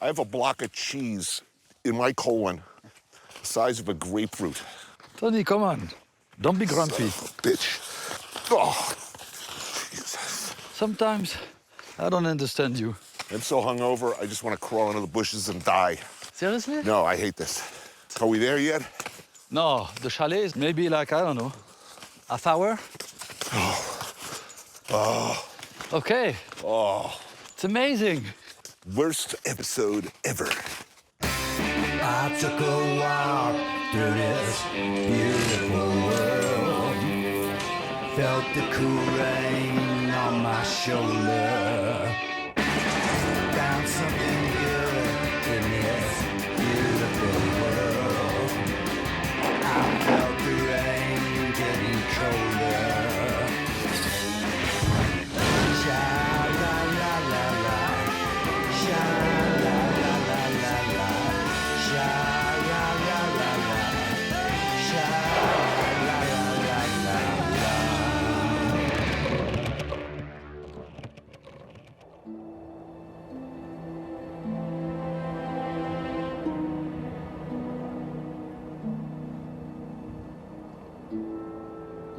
I have a block of cheese in my colon, the size of a grapefruit. Tony, come on. Don't be grumpy. Bitch. Oh, Jesus. Sometimes I don't understand you. I'm so hungover, I just want to crawl into the bushes and die. Seriously? No, I hate this. Are we there yet? No, the chalet is maybe like, I don't know, half hour? Oh. Okay. Oh. It's amazing. Worst episode ever. I took a walk through this beautiful world. Felt the cool rain on my shoulder. Found something good in this beautiful world. I felt the rain getting colder. Sha-la-la-la-la, sha-la-la-la-la, sha-la-la-la-la, sha-la-la-la-la.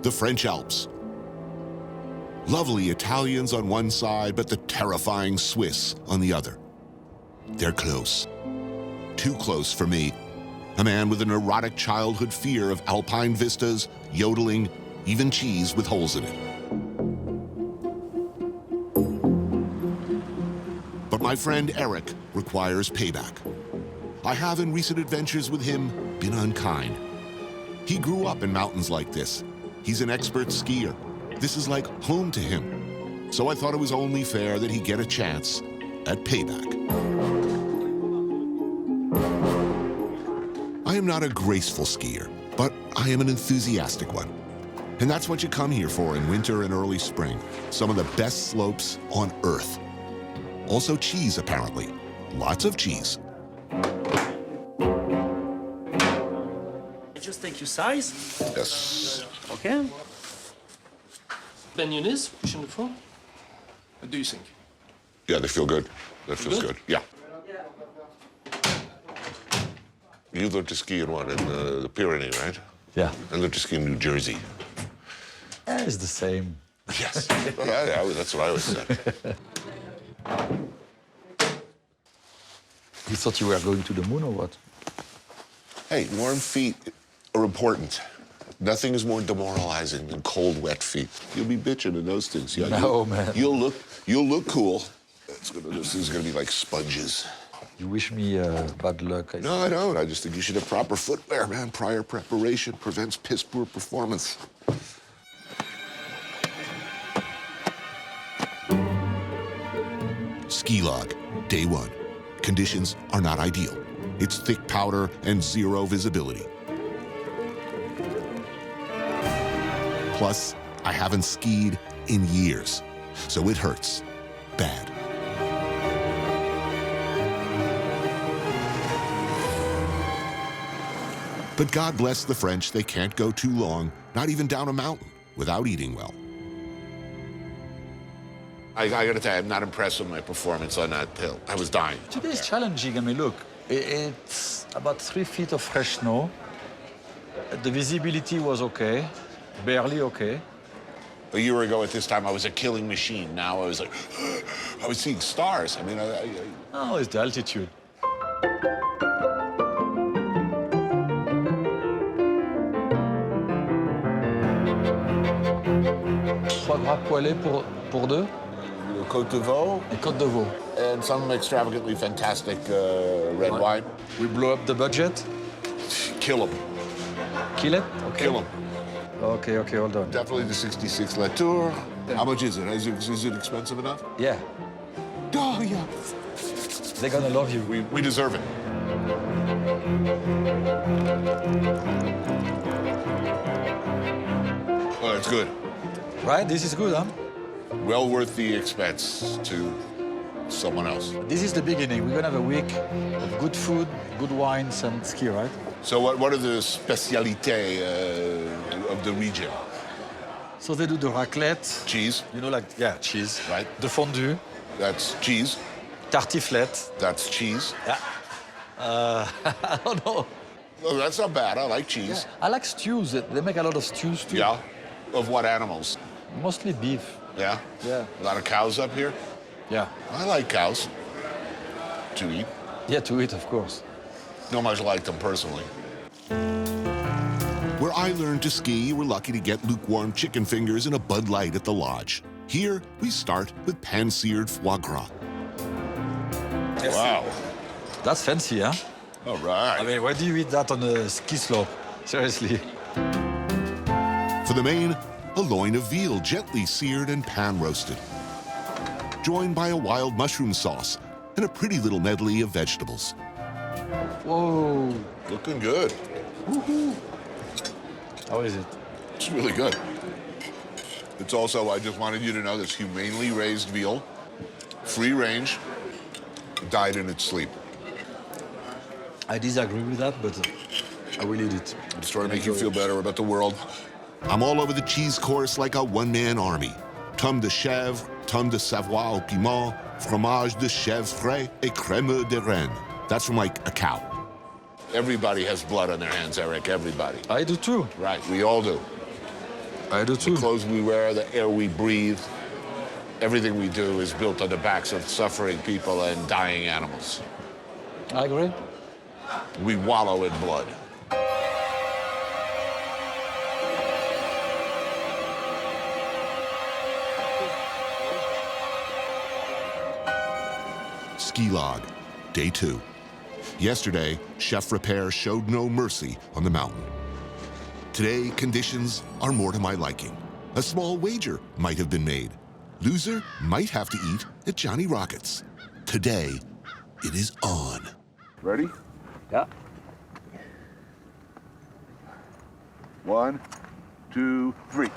The French Alps. Lovely Italians on one side, but the terrifying Swiss on the other. They're close. Too close for me. A man with an erotic childhood fear of Alpine vistas, yodeling, even cheese with holes in it. But my friend Eric requires payback. I have in recent adventures with him been unkind. He grew up in mountains like this. He's an expert skier. This is like home to him. So I thought it was only fair that he get a chance at payback. I am not a graceful skier, but I am an enthusiastic one. And that's what you come here for in winter and early spring. Some of the best slopes on Earth. Also cheese, apparently. Lots of cheese. Just take your size. Yes. Okay. Mayonnaise, push in the front. What do you think? Yeah, they feel good. That feels Good? good. Yeah. You learned to ski in what? In the Pyrenees, right? Yeah. I learned to ski in New Jersey. It's the same. Yes. That's what I always said. You thought you were going to the moon or what? Hey, warm feet are important. Nothing is more demoralizing than cold, wet feet. You'll be bitching in those things. Yeah, No, man. You'll look cool. This is gonna be like sponges. You wish me bad luck. No, I don't. I just think you should have proper footwear, man. Prior preparation prevents piss poor performance. Ski log, day one. Conditions are not ideal. It's thick powder and zero visibility. Plus, I haven't skied in years, so it hurts bad. But God bless the French, they can't go too long, not even down a mountain, without eating well. I gotta tell you, I'm not impressed with my performance on that hill. I was dying. Today is challenging. I mean, look, it's about 3 feet of fresh snow. The visibility was okay, barely okay. A year ago at this time, I was a killing machine. Now I was like, I was seeing stars. I mean, Oh, it's the altitude. Foie gras poêlé pour deux. Côte de Veau. Et côte de veau. And some extravagantly fantastic red wine. We blow up the budget. Kill them. Kill it? Okay. Kill them. Okay, okay, hold on. Definitely the 66 Latour. How much is it? Is it expensive enough? Yeah, Oh, yeah. they're gonna love you. We deserve it. Well, it's good. Right? This is good, huh? Well worth the expense to someone else. This is the beginning. We're gonna have a week of good food, good wines, and ski, right? So what are the spécialités of the region? So they do the raclette. Cheese, You know, like, yeah, cheese. right? The fondue. That's cheese. tartiflette. That's cheese. Yeah. I don't know. Oh, that's not bad. I like cheese. I like stews. They make a lot of stews too. Yeah. Of what animals? Mostly beef. Yeah? Yeah. A lot of cows up here? Yeah. I like cows. To eat. Yeah, to eat, of course. Not much like them personally. Where I learned to ski, we're lucky to get lukewarm chicken fingers and a Bud Light at the lodge. Here, we start with pan-seared foie gras. Wow. That's fancy, huh? All right. I mean, why do you eat that on a ski slope? Seriously. For the main, a loin of veal gently seared and pan-roasted, joined by a wild mushroom sauce and a pretty little medley of vegetables. Whoa. Looking good. Woohoo. How is it? It's really good. It's also, I just wanted you to know, this humanely raised veal, free range, died in its sleep. I disagree with that, but I will eat it. I'm just trying to make you feel better about the world. I'm all over the cheese course like a one-man army. Tome de chèvre, tome de Savoie au piment, fromage de chèvre frais, et crème de reine. That's from like a cow. Everybody has blood on their hands, Eric, everybody. I do too. Right, we all do. I do too. The clothes we wear, the air we breathe, everything we do is built on the backs of suffering people and dying animals. I agree. We wallow in blood. Ski log, day 2. Yesterday, Chef Repair showed no mercy on the mountain. Today, conditions are more to my liking. A small wager might have been made. Loser might have to eat at Johnny Rockets. Today, it is on. Ready? Yeah. 1, 2, 3.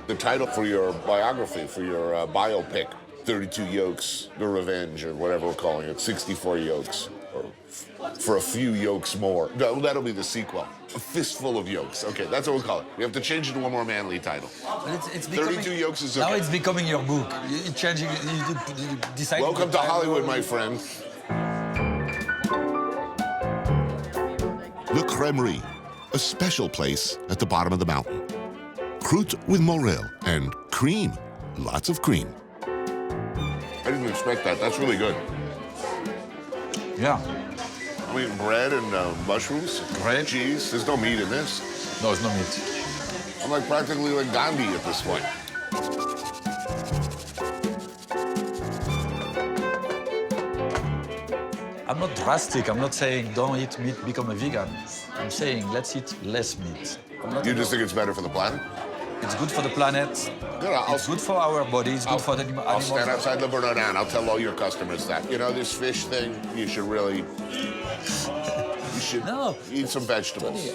The title for your biography, for your biopic, 32 Yolks, The Revenge, or whatever we're calling it, 64 Yolks, or for a few yolks more. No, that'll be the sequel. A fistful of yolks. Okay, that's what we'll call it. We have to change it to one more manly title. But it's 32 Yolks is okay. Now it's becoming your book. You're changing. You decide. Welcome to Hollywood, my friend. Le Crèmerie, a special place at the bottom of the mountain. Croûte with morel and cream. Lots of cream. I didn't expect that. That's really good. Yeah. I mean, bread and mushrooms, Bread. cheese. There's no meat in this. No, it's no meat. I'm like practically like Gandhi at this point. I'm not drastic. I'm not saying don't eat meat, become a vegan. I'm saying let's eat less meat. You just think it's better for the planet? It's good for the planet. It's good for our body. It's good for the animals. I'll stand outside Le Bourdain. I'll tell all your customers that. You know, this fish thing, you should really... You should eat some vegetables.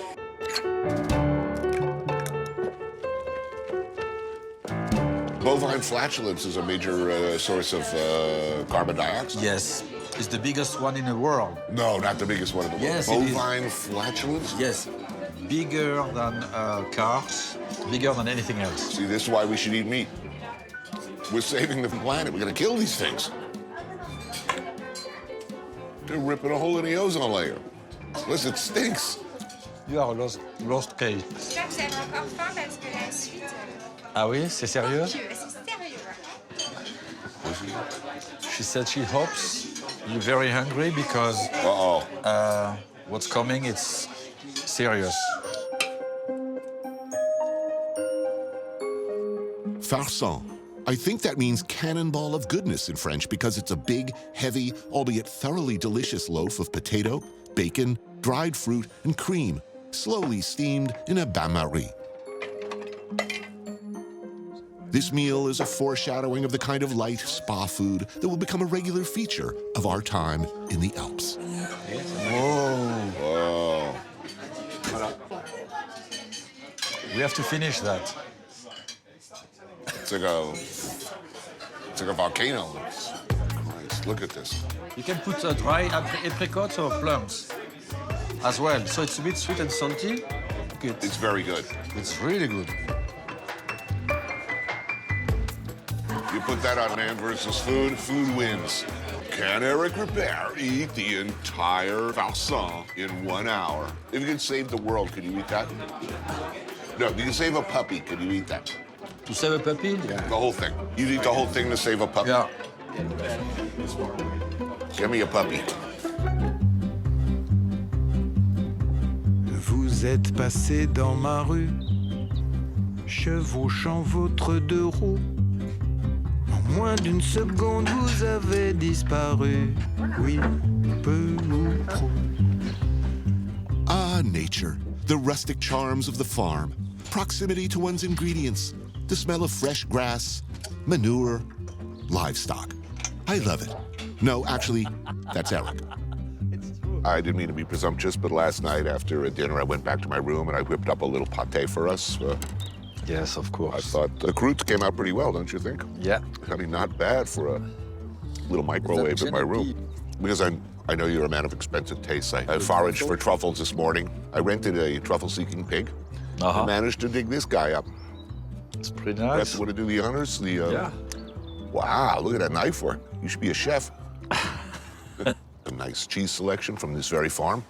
Bovine flatulence is a major source of carbon dioxide. Yes. It's the biggest one in the world. No, not the biggest one in the world. Yes, it is. Bovine flatulence? Yes. Bigger than cars, bigger than anything else. See, this is why we should eat meat. We're saving the planet. We're going to kill these things. They're ripping a hole in the ozone layer. Listen, it stinks. You are a lost case. J'espère que vous avez encore faim parce que la suite. Ah oui, c'est sérieux? C'est sérieux. She said she hopes you're very hungry because what's coming, it's serious. Farcen. I think that means cannonball of goodness in French because it's a big, heavy, albeit thoroughly delicious loaf of potato, bacon, dried fruit, and cream, slowly steamed in a bain-marie. This meal is a foreshadowing of the kind of light spa food that will become a regular feature of our time in the Alps. Whoa. We have to finish that. It's like a volcano. Christ, look at this. You can put dry apricots or plums as well. So it's a bit sweet and salty. Good. It's very good. It's really good. You put that on man versus food, food wins. Can Eric Ripert eat the entire Farcen in 1 hour? If you could save the world, could you eat that? No, if you can save a puppy, could you eat that? To save a puppy? Yeah. The whole thing. You'd eat the whole thing to save a puppy? Yeah. Give me a puppy. Vous êtes passé dans ma rue, chevauchant votre deux roues. En moins d'une seconde, vous avez disparu. Oui, peu ou prou. Ah, nature. The rustic charms of the farm. Proximity to one's ingredients. The smell of fresh grass, manure, livestock. I love it. No, actually, that's Eric. I didn't mean to be presumptuous, but last night after dinner, I went back to my room and I whipped up a little pâté for us. Yes, of course. I thought the croûtes came out pretty well, don't you think? Yeah. I mean, not bad for a little microwave in my room. Because I know you're a man of expensive tastes. I foraged for truffles this morning. I rented a truffle-seeking pig. I managed to dig this guy up. It's pretty nice. You want to do the honors? Yeah. Wow, look at that knife work. You should be a chef. A nice cheese selection from this very farm.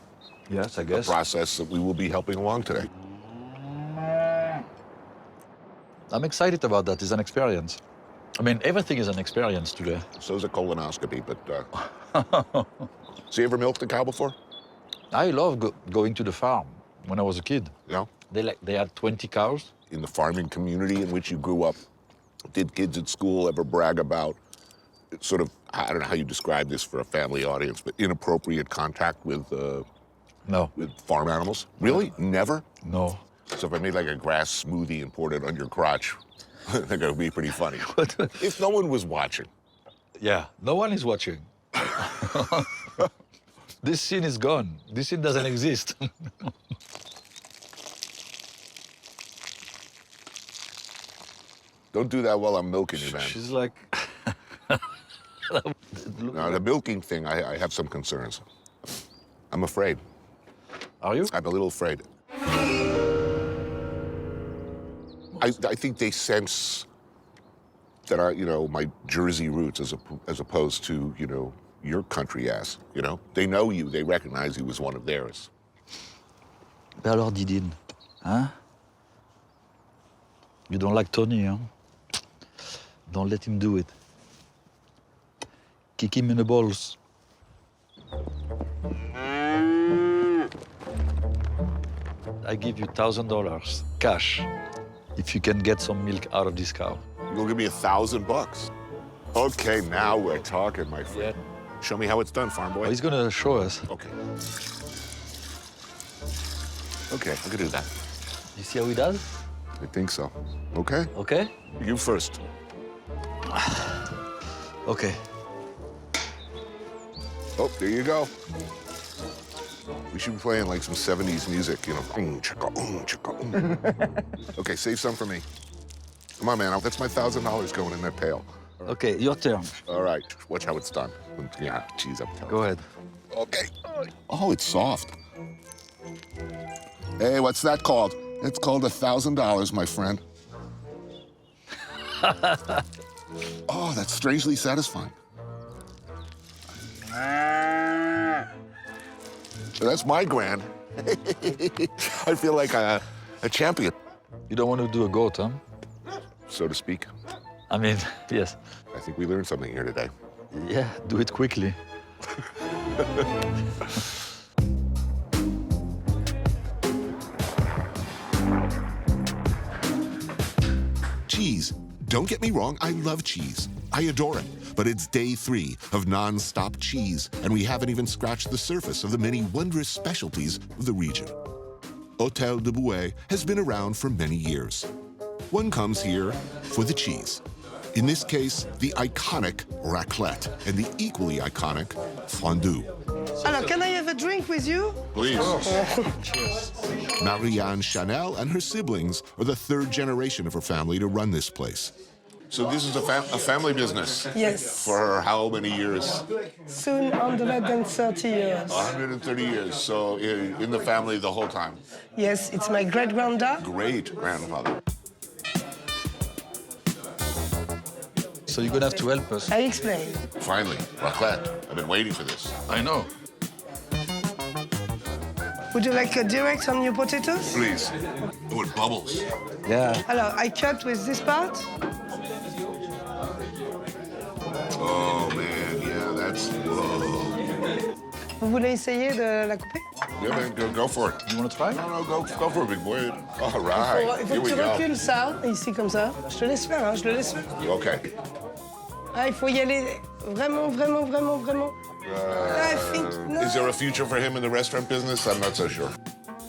Yes, I A guess. process that we will be helping along today. I'm excited about that. It's an experience. I mean, everything is an experience today. So is a colonoscopy, but... So you ever milked a cow before? I love going to the farm when I was a kid. Yeah? They had 20 cows. In the farming community in which you grew up, did kids at school ever brag about sort of, I don't know how you describe this for a family audience, but inappropriate contact with No. farm animals? Really? Never? No. So if I made like a grass smoothie and poured it on your crotch, I think it would be pretty funny. If no one was watching. Yeah, no one is watching. This scene is gone. This scene doesn't exist. Don't do that while I'm milking you, man. She's like... Now, the milking thing, I have some concerns. I'm afraid. Are you? I'm a little afraid. I think they sense that my Jersey roots as opposed to, your country ass, They know you, they recognize you as one of theirs. Ben alors, Didine, hein? You don't like Tony, huh? Don't let him do it. Kick him in the balls. I give you $1,000 cash if you can get some milk out of this cow. You'll give me $1,000. Okay, now we're talking, my friend. Show me how it's done, farm boy. Oh, he's gonna show us. Okay. Okay, I can do that. You see how he does? I think so. Okay? Okay? You first. Okay. Oh, there you go. We should be playing like some 70s music, Okay, save some for me. Come on, man. That's my $1,000 going in that pail. Okay, your turn. All right. Watch how it's done. Yeah, cheese up top. Go ahead. Okay. Oh, it's soft. Hey, what's that called? It's called $1,000, my friend. Oh, that's strangely satisfying. So that's my grand. I feel like a champion, You don't want to do a goat, huh? so to speak. I mean, yes. I think we learned something here today. Yeah, do it quickly. Cheese. Don't get me wrong, I love cheese. I adore it. But it's day 3 of non-stop cheese, and we haven't even scratched the surface of the many wondrous specialties of the region. Hotel de Bouet has been around for many years. One comes here for the cheese. In this case, the iconic raclette and the equally iconic fondue. Alors, can I have a drink with you? Please. Marianne Chanel and her siblings are the 3rd generation of her family to run this place. So this is a family business? Yes. For how many years? Soon 130 years. 130 years. So in the family the whole time? Yes, it's my great-granddad. Great-grandfather. So you're gonna have to help us. I explain. Finally, raclette. I've been waiting for this. I know. Would you like a direct on your potatoes? Please. Oh, it bubbles. Yeah. Alors, I cut with this part. Oh, man, yeah, that's... Whoa. Vous voulez essayer de la couper? Yeah, man, go for it. You want to try? No, go for it, big boy. All right, Il faut here que we tu go. recules ça, ici, comme ça. Je te laisse faire, hein, je le laisse faire. Okay. Ah, il faut y aller vraiment, vraiment, vraiment, vraiment. I think, no. Is there a future for him in the restaurant business? I'm not so sure.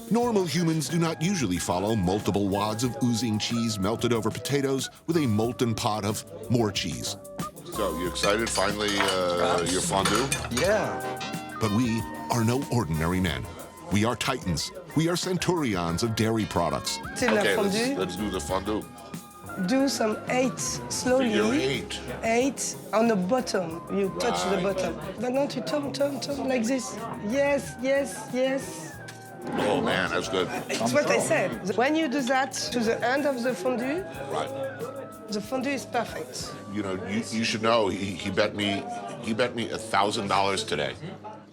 Normal humans do not usually follow multiple wads of oozing cheese melted over potatoes with a molten pot of more cheese. So, you excited? Finally, your fondue? Yeah. But we are no ordinary men. We are titans. We are centurions of dairy products. C'est de la fondue. Let's do the fondue. Do some 8 slowly. Figure 8. 8 on the bottom. You touch the bottom. Maintenant, tu turn like this. Yes, yes, yes. Oh, man, that's good. It's what I said. When you do that to the end of the fondue, Right. the fondue is perfect. You know, you should know, he bet me $1,000 today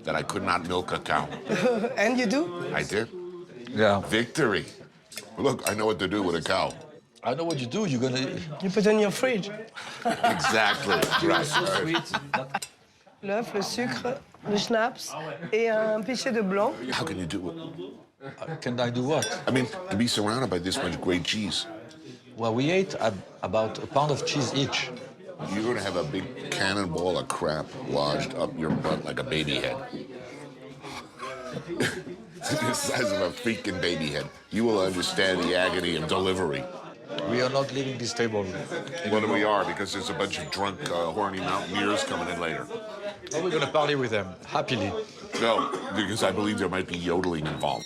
that I could not milk a cow. And you do? I did. Yeah. Victory. Look, I know what to do with a cow. I know what you do. You're gonna. You put it in your fridge. Exactly. Right. L'œuf, le sucre, le schnapps et un pichet de blanc. How can you do it? Can I do what? I mean, to be surrounded by this much great cheese, Well, we ate about a pound of cheese each. you're going to have a big cannonball of crap lodged up your butt like a baby head. The size of a freaking baby head. You will understand the agony of delivery. We are not leaving this table. Well, we are, because there's a bunch of drunk, horny mountaineers coming in later. Oh, we're gonna party with them happily. No, because I believe there might be yodeling involved.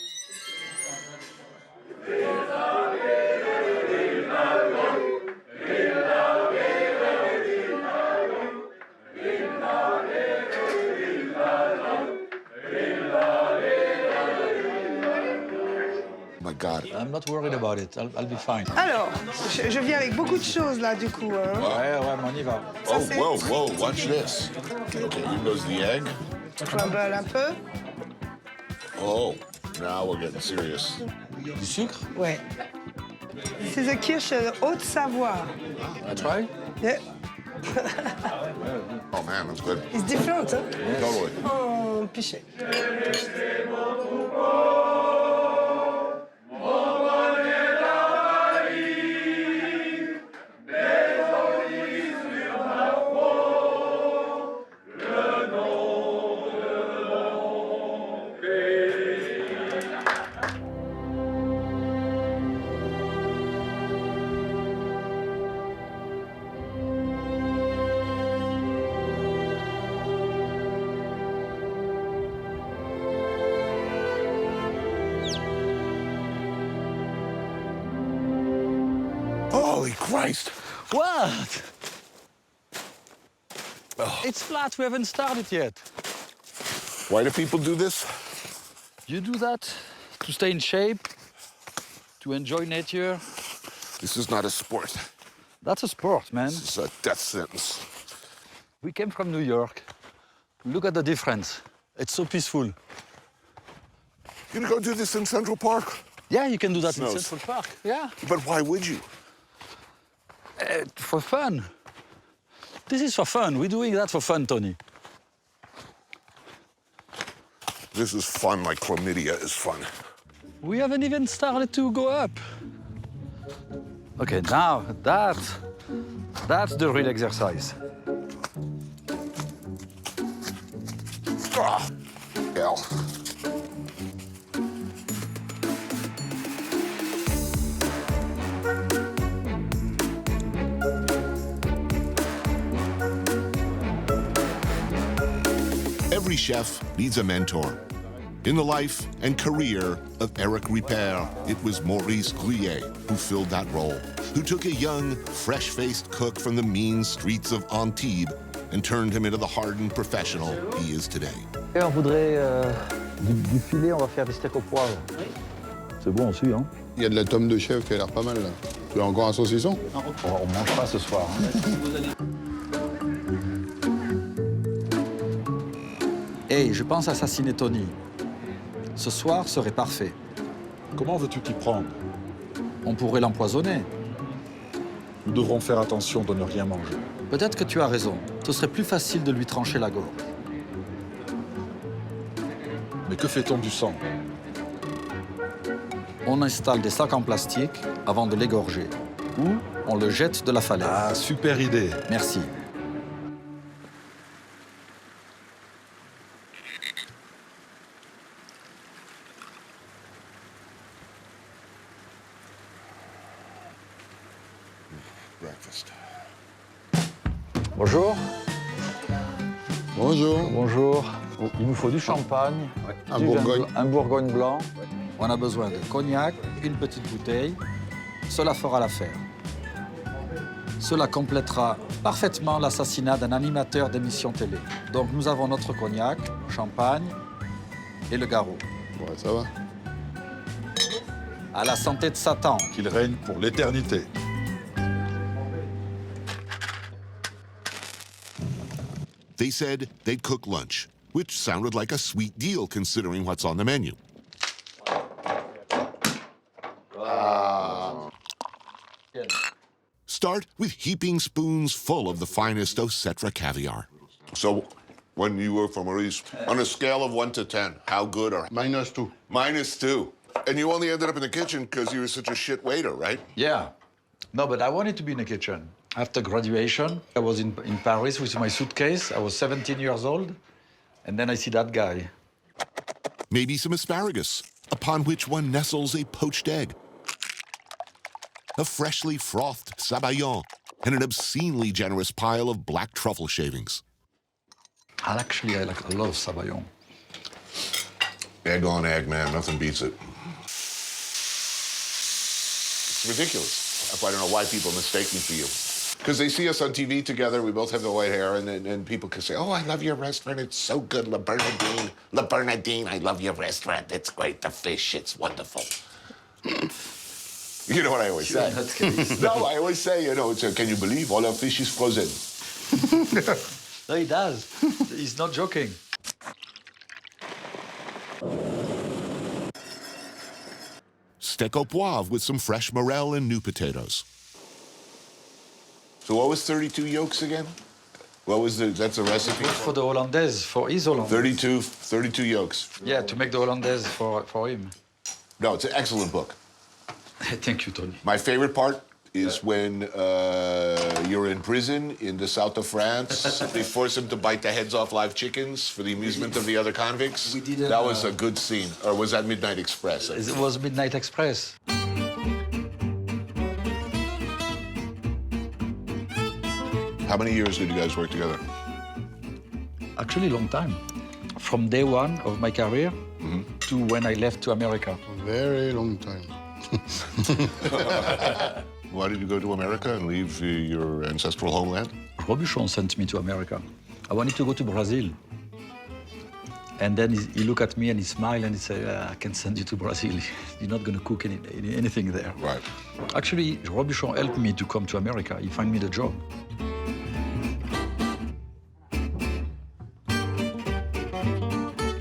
My God. I'm not worried about it. I'll be fine. Alors, je viens avec beaucoup de choses là du coup. Hein. Ouais, mais on y va. Oh, whoa, watch this. Okay, here goes the egg. Crumble un peu. Oh, now we're getting serious. Du sucre? Ouais. C'est the Kirche Haute-Savoie. I try? Yeah. Oh, man, that's good. It's different, hein? Totally. En pichet. Holy Christ. What? It's flat. We haven't started yet. Why do people do this? You do that to stay in shape, to enjoy nature. This is not a sport. That's a sport, man. This is a death sentence. We came from New York. Look at the difference. It's so peaceful. You gonna go do this in Central Park? Yeah, you can do that Snows. in Central Park. Yeah, But why would you? for fun. This is for fun. We're doing that for fun, Tony. This is fun like chlamydia is fun. We haven't even started to go up. Okay, now that's the real exercise. Ah, hell. Every chef needs a mentor. In the life and career of Eric Ripert, it was Maurice Grillet who filled that role, who took a young, fresh-faced cook from the mean streets of Antibes and turned him into the hardened professional he is today. Et on voudrait du filet, on va faire des steaks au poivre. C'est bon aussi, hein? Il y a de la tome de chèvre qui a l'air pas mal, là. Tu as encore un saucisson? On mange pas ce soir. Hey, je pense assassiner Tony. Ce soir serait parfait. Comment veux-tu t'y prendre? On pourrait l'empoisonner. Nous devrons faire attention de ne rien manger. Peut-être que tu as raison. Ce serait plus facile de lui trancher la gorge. Mais que fait-on du sang? On installe des sacs en plastique avant de l'égorger. Ou on le jette de la falaise. Ah, super idée. Merci. Breakfast. Bonjour. Bonjour. Bonjour. Il nous faut du champagne, Un du vin Bourgogne. blanc- un Bourgogne blanc. On a besoin de cognac, une petite bouteille. Cela fera l'affaire. Cela complétera parfaitement l'assassinat d'un animateur d'émission télé. Donc nous avons notre cognac, champagne et le garrot. Ouais, ça va. À la santé de Satan. Qu'il règne pour l'éternité. They said they'd cook lunch, which sounded like a sweet deal considering what's on the menu. Start with heaping spoons full of the finest Osetra caviar. So, when you work for Maurice, on a scale of 1 to 10, how good are -2. -2? And you only ended up in the kitchen because you were such a shit waiter, right? Yeah. No, but I wanted to be in the kitchen. After graduation, I was in Paris with my suitcase. I was 17 years old. And then I see that guy. Maybe some asparagus, upon which one nestles a poached egg, a freshly frothed sabayon, and an obscenely generous pile of black truffle shavings. I like a lot of sabayon. Egg on egg, man, nothing beats it. It's ridiculous. I don't know why people mistake me for you. Because they see us on TV together, we both have the white hair, and people can say, oh, I love your restaurant, it's so good, La Bernardine. La Bernardine, I love your restaurant, it's great, the fish, it's wonderful. You know what I always say? No, I always say, you know, can you believe all our fish is frozen? No, he does. He's not joking. Steak au poivre with some fresh morel and new potatoes. So what was 32 yolks again? What was that's a recipe? For the Hollandaise, for his Hollandaise. 32 yolks. Yeah, to make the Hollandaise for him. No, it's an excellent book. Thank you, Tony. My favorite part is when you're in prison in the south of France. They force him to bite the heads off live chickens for the amusement of the other convicts. We did, that was a good scene. Or was that Midnight Express? It was Midnight Express. How many years did you guys work together? Actually, a long time. From day one of my career to when I left to America. Very long time. Why did you go to America and leave your ancestral homeland? Robuchon sent me to America. I wanted to go to Brazil. And then he looked at me and he smiled and he said, I can send you to Brazil. You're not going to cook anything there. Right. Actually, Robuchon helped me to come to America. He found me the job.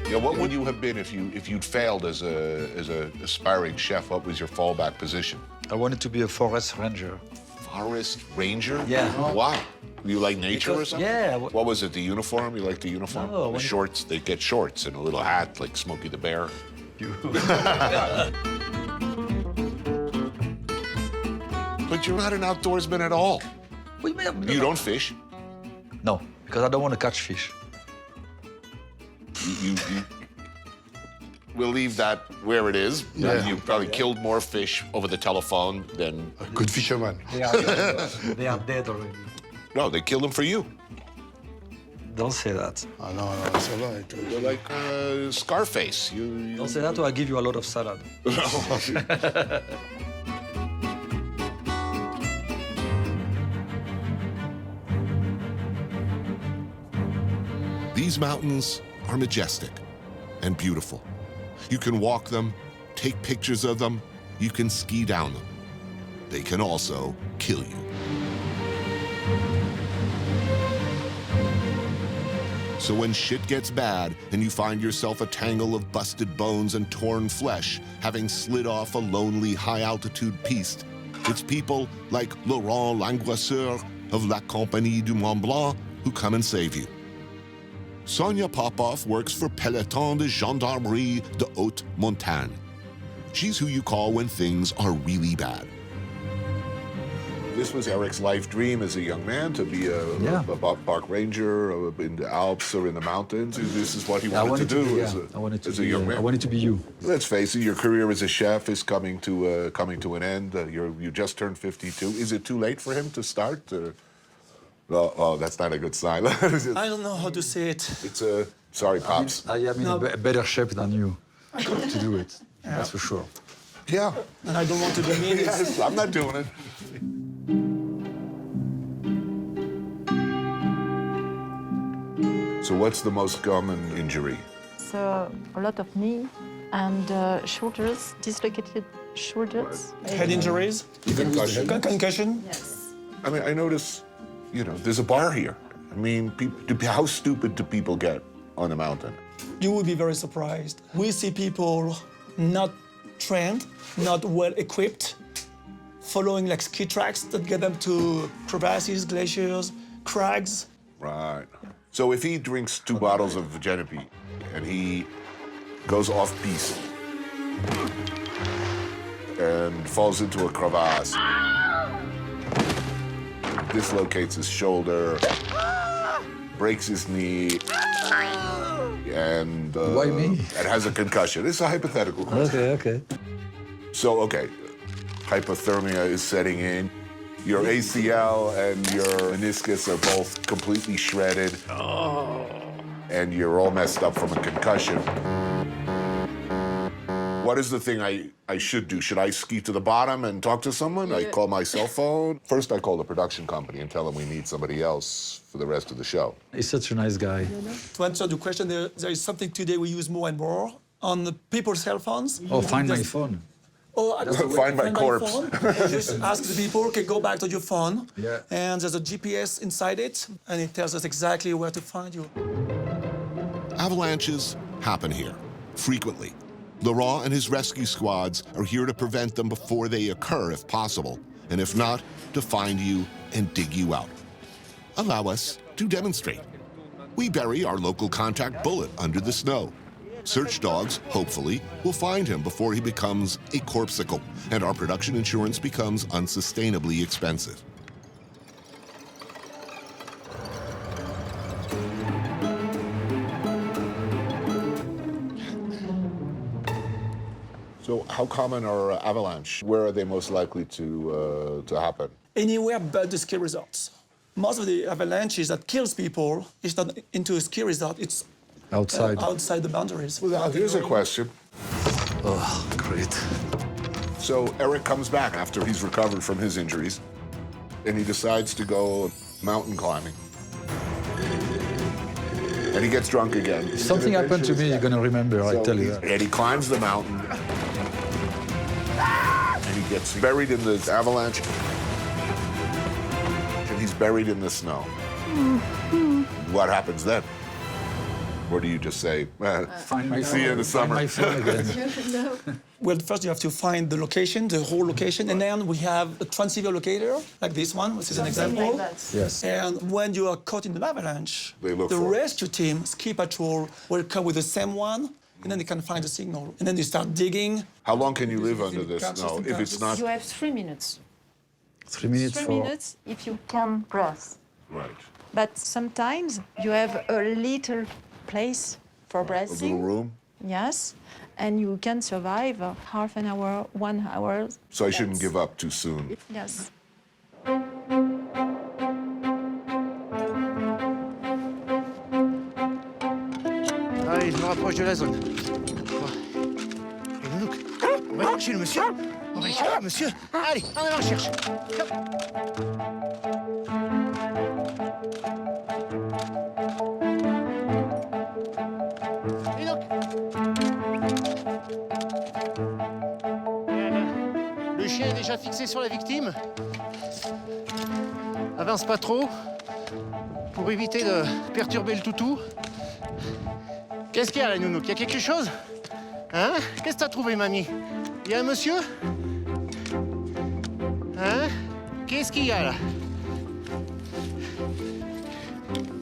Yeah, what would you have been if you'd failed as a aspiring chef? What was your fallback position? I wanted to be a forest ranger. Forest ranger? Yeah. Why? You like nature or something? Yeah. What was it, the uniform? You like the uniform? No, the shorts, they get shorts and a little hat like Smokey the Bear. But you're not an outdoorsman at all. You don't fish? No, because I don't want to catch fish. We'll leave that where it is. Yeah. You probably killed more fish over the telephone than... A good fisherman. They are dead already. No, they killed them for you. Don't say that. Ah non, non, ça va. You're like Scarface. Don't say that or I give you a lot of salad. These mountains are majestic and beautiful. You can walk them, take pictures of them, you can ski down them. They can also kill you. So when shit gets bad and you find yourself a tangle of busted bones and torn flesh, having slid off a lonely high-altitude piste, it's people like Laurent Langoisseur of La Compagnie du Mont Blanc who come and save you. Sonia Popoff works for Peloton de Gendarmerie de Haute Montagne. She's who you call when things are really bad. This was Eric's life dream as a young man, to be a park ranger in the Alps or in the mountains. This is what he wanted to do as a young man. I wanted to be you. Let's face it, your career as a chef is coming to an end. You just turned 52. Is it too late for him to start? Oh, that's not a good sign. I don't know how to say it. It's a... Sorry, Pops. I am in a better shape than you to do it. Yeah. That's for sure. Yeah. And I don't want to be mean. Yes, I'm not doing it. So what's the most common injury? So a lot of knee and shoulders, dislocated shoulders. Head injuries? Concussion? Concussion? Yes. I mean, I notice, you know, there's a bar here. I mean, how stupid do people get on a mountain? You would be very surprised. We see people not trained, not well equipped, following like ski tracks that get them to crevasses, glaciers, crags. Right. So if he drinks 2 bottles of Genepi and he goes off-piste and falls into a crevasse, dislocates his shoulder, breaks his knee, and Why me? And has a concussion. It's a hypothetical question. Okay. So, okay, hypothermia is setting in. Your ACL and your meniscus are both completely shredded. Oh. And you're all messed up from a concussion. What is the thing I should do? Should I ski to the bottom and talk to someone? I call my cell phone? First, I call the production company and tell them we need somebody else for the rest of the show. He's such a nice guy. To answer the question, there is something today we use more and more on the people's cell phones. Oh, find my phone. Oh, I don't know. Find my corpse. Phone. Just ask the people, okay, go back to your phone. Yeah. And there's a GPS inside it, and it tells us exactly where to find you. Avalanches happen here, frequently. Laurent and his rescue squads are here to prevent them before they occur, if possible, and if not, to find you and dig you out. Allow us to demonstrate. We bury our local contact bullet under the snow. Search dogs, hopefully, will find him before he becomes a corpsicle, and our production insurance becomes unsustainably expensive. So how common are avalanche? Where are they most likely to happen? Anywhere but the ski resorts. Most of the avalanches that kills people is not into a ski resort, it's outside the boundaries. Well, now, here's a question. Oh, great. So Eric comes back after he's recovered from his injuries, and he decides to go mountain climbing. And he gets drunk again. If something happened to me, you're gonna remember, I tell you that. And he climbs the mountain, and he gets buried in the avalanche, and he's buried in the snow. What happens then? Or do you just say, Find my see you in the summer? Find my phone again. No. Well, first you have to find the location, the whole location, and then we have a transceiver locator, like this one, which is an example. Like that. Yes. And when you are caught in an avalanche, They look the for it. rescue team, ski patrol, will come with the same one, and then they can find the signal. And then they start digging. How long can you live under this Campus snow and if it's not? You have 3 minutes. 3 minutes 3 for... minutes if you can breathe. Right. But sometimes you have a little place for A breathing. little room? Yes, and you can survive half an hour, 1 hour. So I shouldn't give up too soon. Yes. Allez, je me rapproche de la zone. Et Nounouk, on va chercher le monsieur. On va chercher le monsieur. Allez, en avant, cherche. Et donc le chien est déjà fixé sur la victime. Avance pas trop pour éviter de perturber le toutou. Qu'est-ce qu'il y a là, Nounouk? Il y a quelque chose? Hein? Qu'est-ce que t'as trouvé, mamie? Il y a un monsieur? Hein? Qu'est-ce qu'il y a là?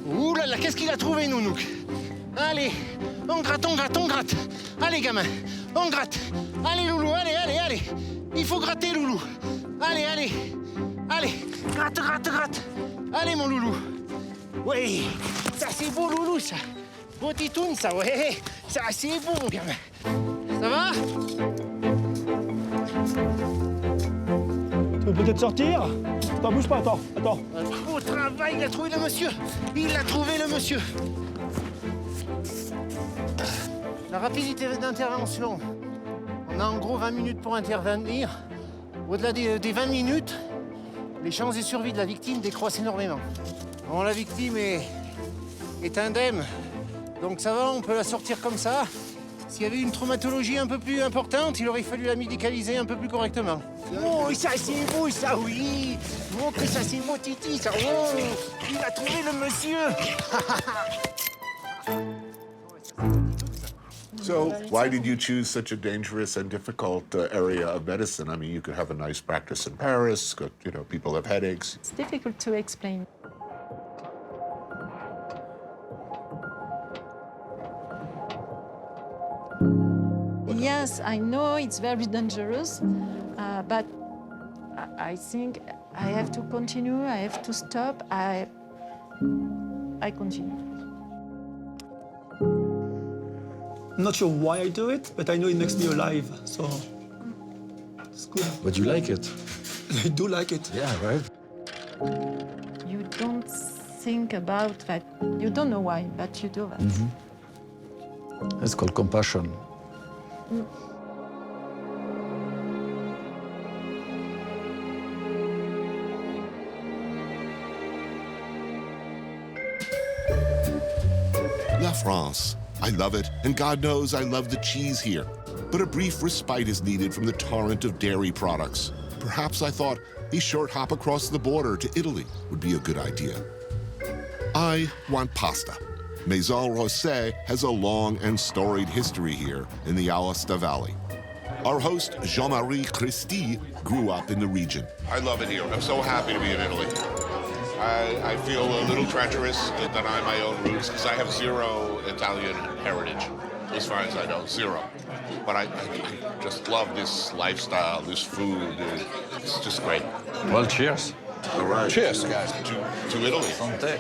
Ouh là là, qu'est-ce qu'il a trouvé, Nounouk? Allez, on gratte, on gratte, on gratte. Allez, gamin, on gratte. Allez, loulou, allez, allez, allez. Il faut gratter, loulou. Allez, allez, allez, gratte, gratte, gratte. Allez, mon loulou. Oui, ça c'est beau, loulou, ça. Beau titoune, ça, ouais. Ça c'est beau, mon gamin. Ça va? Tu peux peut-être sortir? Attends, bouge pas, attends. Beau travail, il a trouvé le monsieur. Il a trouvé le monsieur. La rapidité d'intervention. On a en gros 20 minutes pour intervenir. Au-delà des 20 minutes, les chances de survie de la victime décroissent énormément. Bon, la victime est indemne, donc ça va, on peut la sortir comme ça. S'il y avait une traumatologie un peu plus importante, il aurait fallu la médicaliser un peu plus correctement. Oh, ça c'est beau, ça, oui. Oh, que ça c'est beau, Titi, ça. Oh, il a trouvé le monsieur. So why did you choose such a dangerous and difficult area of medicine? I mean, you could have a nice practice in Paris, people have headaches. It's difficult to explain. Yes, I know it's very dangerous, but I think I have to continue, I have to stop, I continue. I'm not sure why I do it, but I know it makes me alive, so it's good. But you like it? I do like it. Yeah, right? You don't think about that. You don't know why, but you do that. It's called compassion. La France. I love it, and God knows I love the cheese here. But a brief respite is needed from the torrent of dairy products. Perhaps I thought a short hop across the border to Italy would be a good idea. I want pasta. Maison Rosé has a long and storied history here in the Aosta Valley. Our host, Jean-Marie Christie, grew up in the region. I love it here. I'm so happy to be in Italy. I feel a little treacherous to deny my own roots because I have zero Italian heritage, as far as I know, zero. But I just love this lifestyle, this food. It's just great. Well, cheers. All right. Cheers, guys. To Italy. Santé.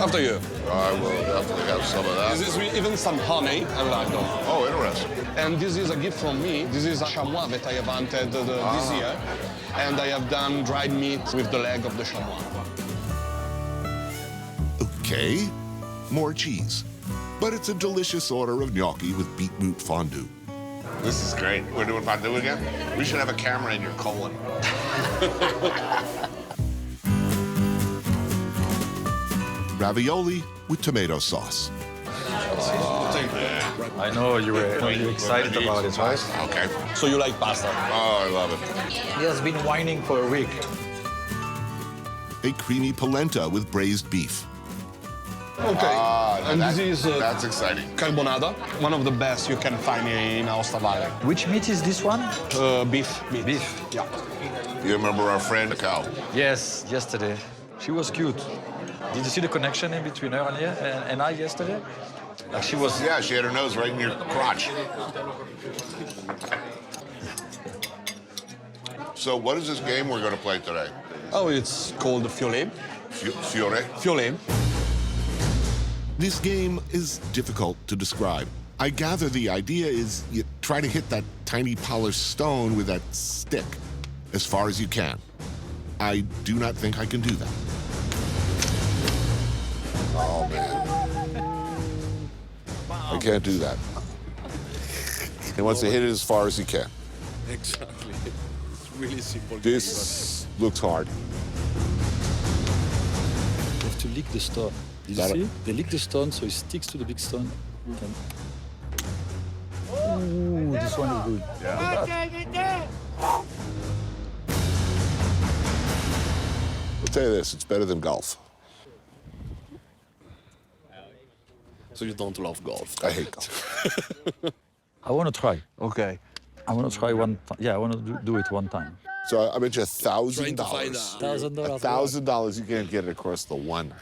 After you. I will definitely have some of that. This is even some honey. I like them. Oh, interesting. And this is a gift from me. This is a chamois that I have hunted this year. And I have done dried meat with the leg of the chamois. Okay, more cheese. But it's a delicious order of gnocchi with beetroot fondue. This is great. We're doing fondue again? We should have a camera in your colon. Ravioli with tomato sauce. I know you were excited about it, right? Okay. So you like pasta? Oh, I love it. He has been whining for a week. A creamy polenta with braised beef. Okay. And this is that's exciting. carbonara, one of the best you can find in Aosta Valley. Which meat is this one? Beef. Beef. Yeah. You remember our friend, the cow? Yes, yesterday. She was cute. Did you see the connection in between her and I yesterday? Like she was... Yeah, she had her nose right in your crotch. So what is this game we're going to play today? Oh, it's called Fiole. Fiore? Fiole. This game is difficult to describe. I gather the idea is you try to hit that tiny polished stone with that stick as far as you can. I do not think I can do that. Oh, man. I can't do that. He wants to hit it as far as he can. Exactly. It's really simple. This looks hard. You have to lick the stone. Did you see? They lick the stone so it sticks to the big stone. Ooh, this one is good. Yeah. I'll tell you this, it's better than golf. So you don't love golf? I hate golf. I want to try. Okay. I want to try one time. Yeah, I want to do it one time. So I bet you $1,000. Trying to find out. $1,000. $1,000, you can't get it across the one.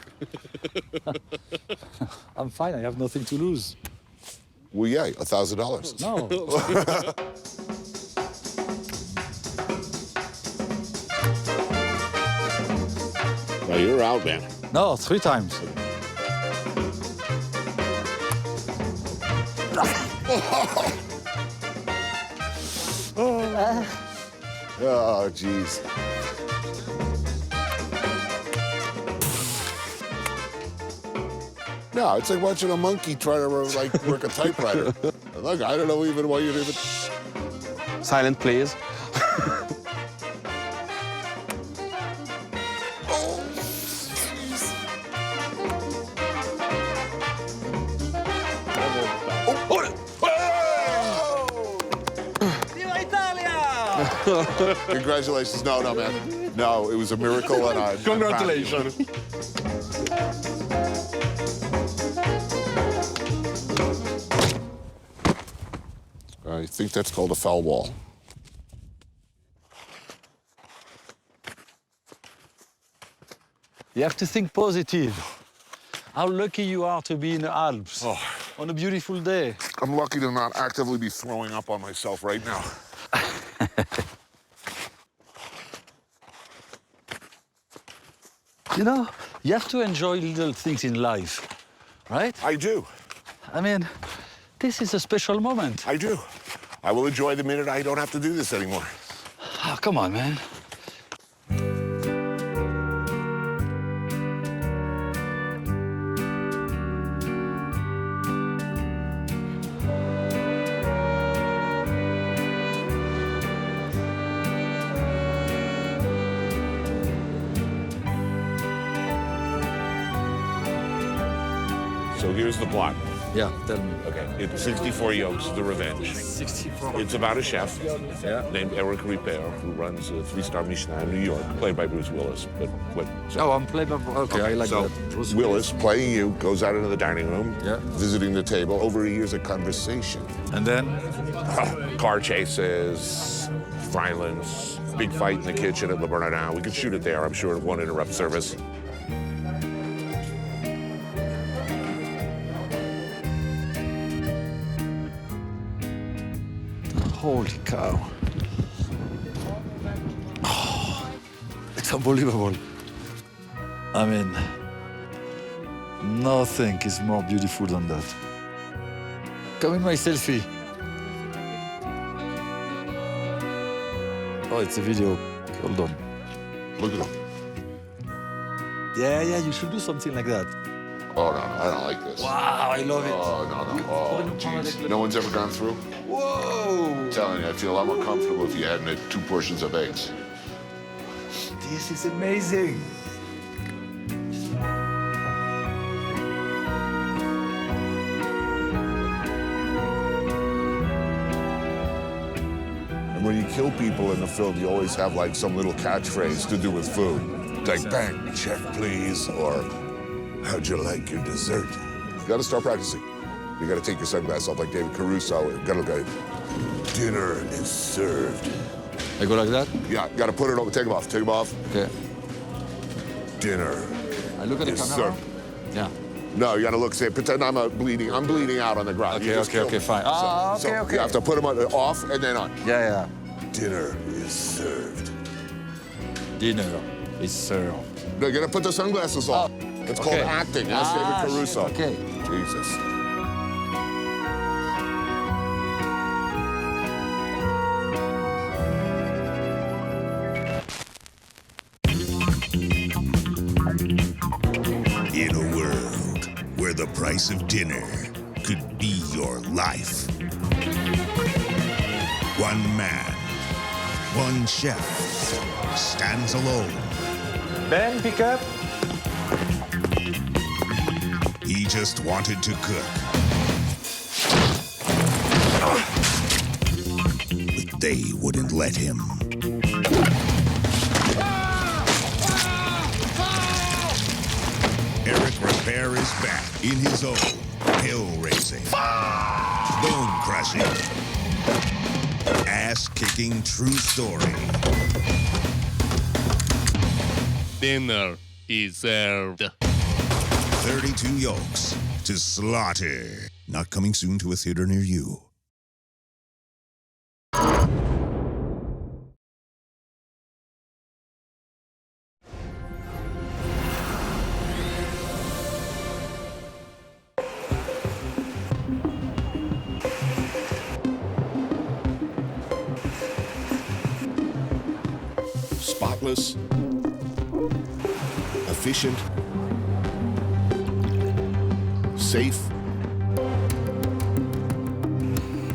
I'm fine. I have nothing to lose. Well, yeah, $1,000. No. Now you're out, man. No, 3 times. Oh, jeez. No, it's like watching a monkey try to like work a typewriter. Look, I don't know even why you'd even. Silent, please. Congratulations. No, no, man. No, it was a miracle, and I. Congratulations. I think that's called a foul ball. You have to think positive. How lucky you are to be in the Alps on a beautiful day. I'm lucky to not actively be throwing up on myself right now. You know, you have to enjoy little things in life, right? I do. I mean, this is a special moment. I do. I will enjoy the minute I don't have to do this anymore. Oh, come on, man. So here's the plot. Yeah, tell me. Okay, it's 64 Yolks, The Revenge. 64. It's about a chef named Eric Ripper who runs a 3-star Michelin in New York, played by Bruce Willis. But what? Oh, I'm playing. Okay, I like so that. Bruce Willis, playing you, goes out into the dining room, Yeah. visiting the table. Overhears a conversation. And then? Car chases, violence, big fight in the kitchen at Le Peranakan. We could shoot it there. I'm sure it won't interrupt service. Holy cow. Oh, it's unbelievable. I mean, nothing is more beautiful than that. Come in my selfie. Oh, it's a video. Hold on. Look at him. Yeah, you should do something like that. Oh, no, I don't like this. Wow, I love it. Oh, no. Oh, jeez. No one's ever gone through? Whoa! I'm telling you, I'd feel a lot more comfortable if you hadn't had 2 portions of eggs. This is amazing. When you kill people in the film, you always have like some little catchphrase to do with food. Like, bang, chef, please, or how'd you like your dessert? You gotta start practicing. You gotta take your sunglasses off like David Caruso. You gotta go, dinner is served. I go like that? Yeah, gotta put it over, take them off, take them off. Okay. Dinner I look at the is camera? served. Yeah. No, you gotta look, say, pretend I'm bleeding out on the ground. Okay, You just kill me. fine. So you have to put them off and then on. Yeah. Dinner is served. Dinner is served. No, you gotta put the sunglasses on. It's called acting. Ask David Caruso. Okay. Jesus. In a world where the price of dinner could be your life, one man, one chef stands alone. Ben, pick up. He just wanted to cook. But they wouldn't let him. Eric Repair is back in his own hell-raising, bone-crushing, ass-kicking true story. Dinner is served. 32 yolks to slaughter. Not coming soon to a theater near you. Spotless, efficient, safe,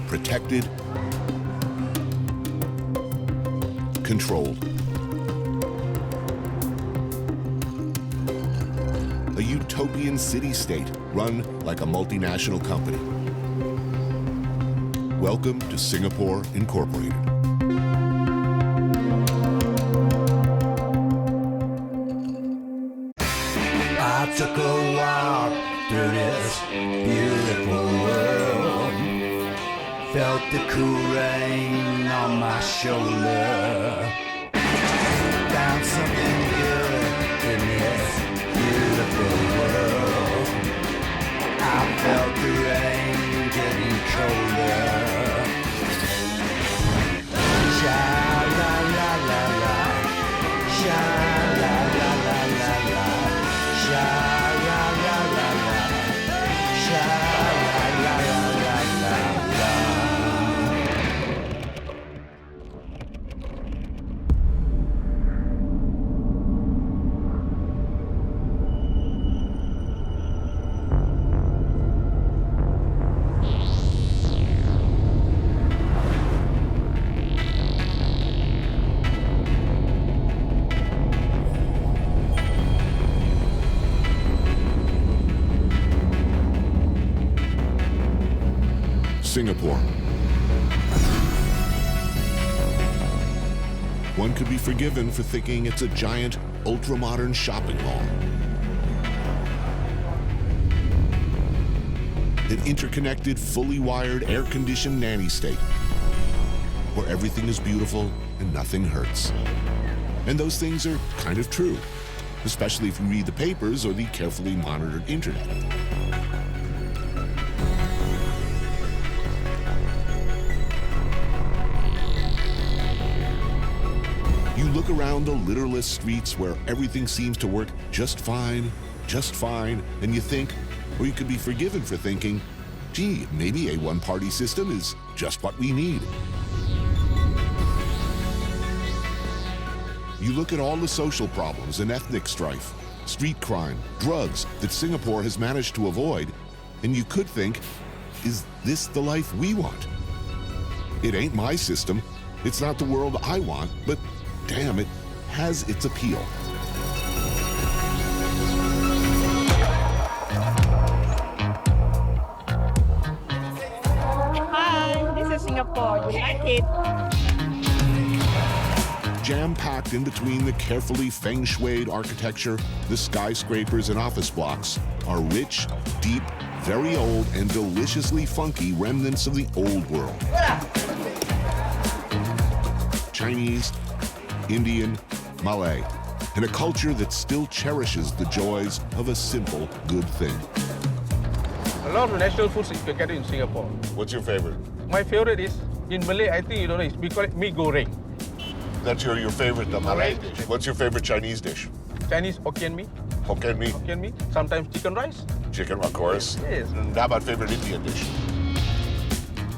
protected, controlled. A utopian city-state run like a multinational company. Welcome to Singapore Incorporated. I took a walk through this beautiful world. Felt the cool rain on my shoulder. Found something good in this beautiful world. I felt the rain getting colder. Sha la la la la, sha la la la la la, sha la la la la, sha la la la la la. Singapore. One could be forgiven for thinking it's a giant, ultra-modern shopping mall. An interconnected, fully wired, air-conditioned nanny state, where everything is beautiful and nothing hurts. And those things are kind of true, especially if you read the papers or the carefully monitored internet. You look around the litterless streets where everything seems to work just fine, and you think, or you could be forgiven for thinking, gee, maybe a one-party system is just what we need. You look at all the social problems and ethnic strife, street crime, drugs that Singapore has managed to avoid, and you could think, is this the life we want? It ain't my system, it's not the world I want, but damn, it has its appeal. Hi, this is Singapore. You like it? Jam-packed in between the carefully feng shuied architecture, the skyscrapers and office blocks are rich, deep, very old, and deliciously funky remnants of the old world. Chinese, Indian, Malay, and a culture that still cherishes the joys of a simple good thing. A lot of national foods you can get in Singapore. What's your favorite? My favorite is, in Malay, I think you don't know, we call it mee goreng. That's your favorite Malay dish. What's your favorite Chinese dish? Chinese Hokkien mee. Hokkien mee? Hokkien mee. Sometimes chicken rice. Chicken, of course. Yes. And how about favorite Indian dish?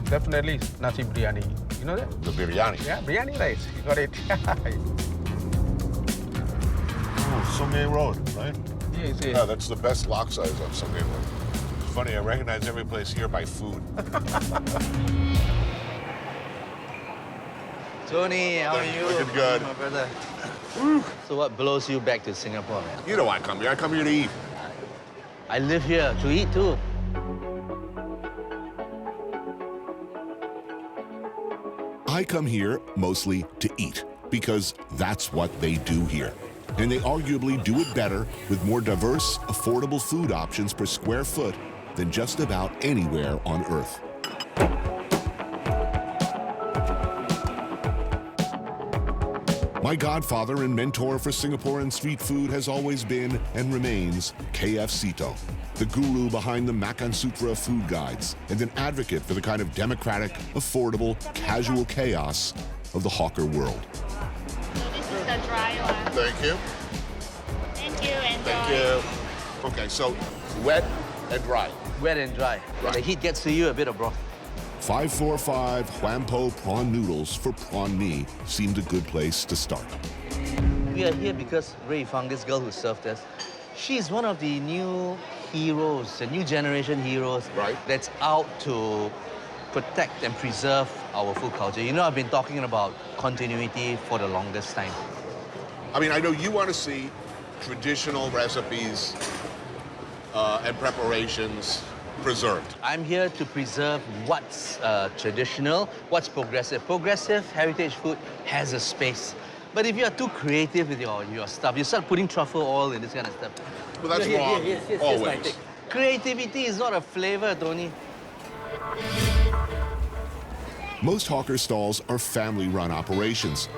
Definitely nasi biryani. You know that? The biryani. Yeah, biryani rice. You got it. Sungai Road, right? Yes, yes. Yeah, that's the best lock size on Sungai Road. It's funny, I recognize every place here by food. Tony, how are you? Looking good. My brother. So what blows you back to Singapore, man? You know why I come here. I come here to eat. I live here to eat too. I come here mostly to eat, because that's what they do here. And they arguably do it better with more diverse, affordable food options per square foot than just about anywhere on Earth. My godfather and mentor for Singaporean street food has always been and remains KFCito, the guru behind the Makan Sutra food guides and an advocate for the kind of democratic, affordable, casual chaos of the hawker world. This is the dry one. Thank you. Thank you, enjoy. Thank you. Okay, so wet and dry. Wet and dry. When the heat gets to you, a bit of broth. 545 Huampo prawn noodles for prawn mee seemed a good place to start. We are here because Ray Fang, this girl who served us, she's one of the new heroes, the new generation heroes that's out to protect and preserve our food culture. You know, I've been talking about continuity for the longest time. I mean, I know you want to see traditional recipes and preparations preserved. I'm here to preserve what's traditional, what's progressive. Progressive heritage food has a space. But if you're too creative with your stuff, you start putting truffle oil and this kind of stuff. Well, that's wrong, always. Creativity is not a flavor, Tony. Most hawker stalls are family-run operations,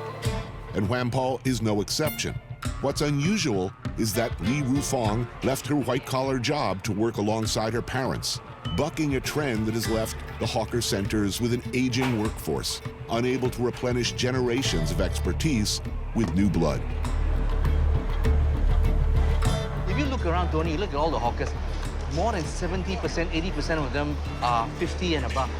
and Huampo is no exception. What's unusual is that Li Rufong left her white-collar job to work alongside her parents, bucking a trend that has left the hawker centers with an aging workforce, unable to replenish generations of expertise with new blood. If you look around, Tony, you look at all the hawkers, more than 70%, 80% of them are 50 and above.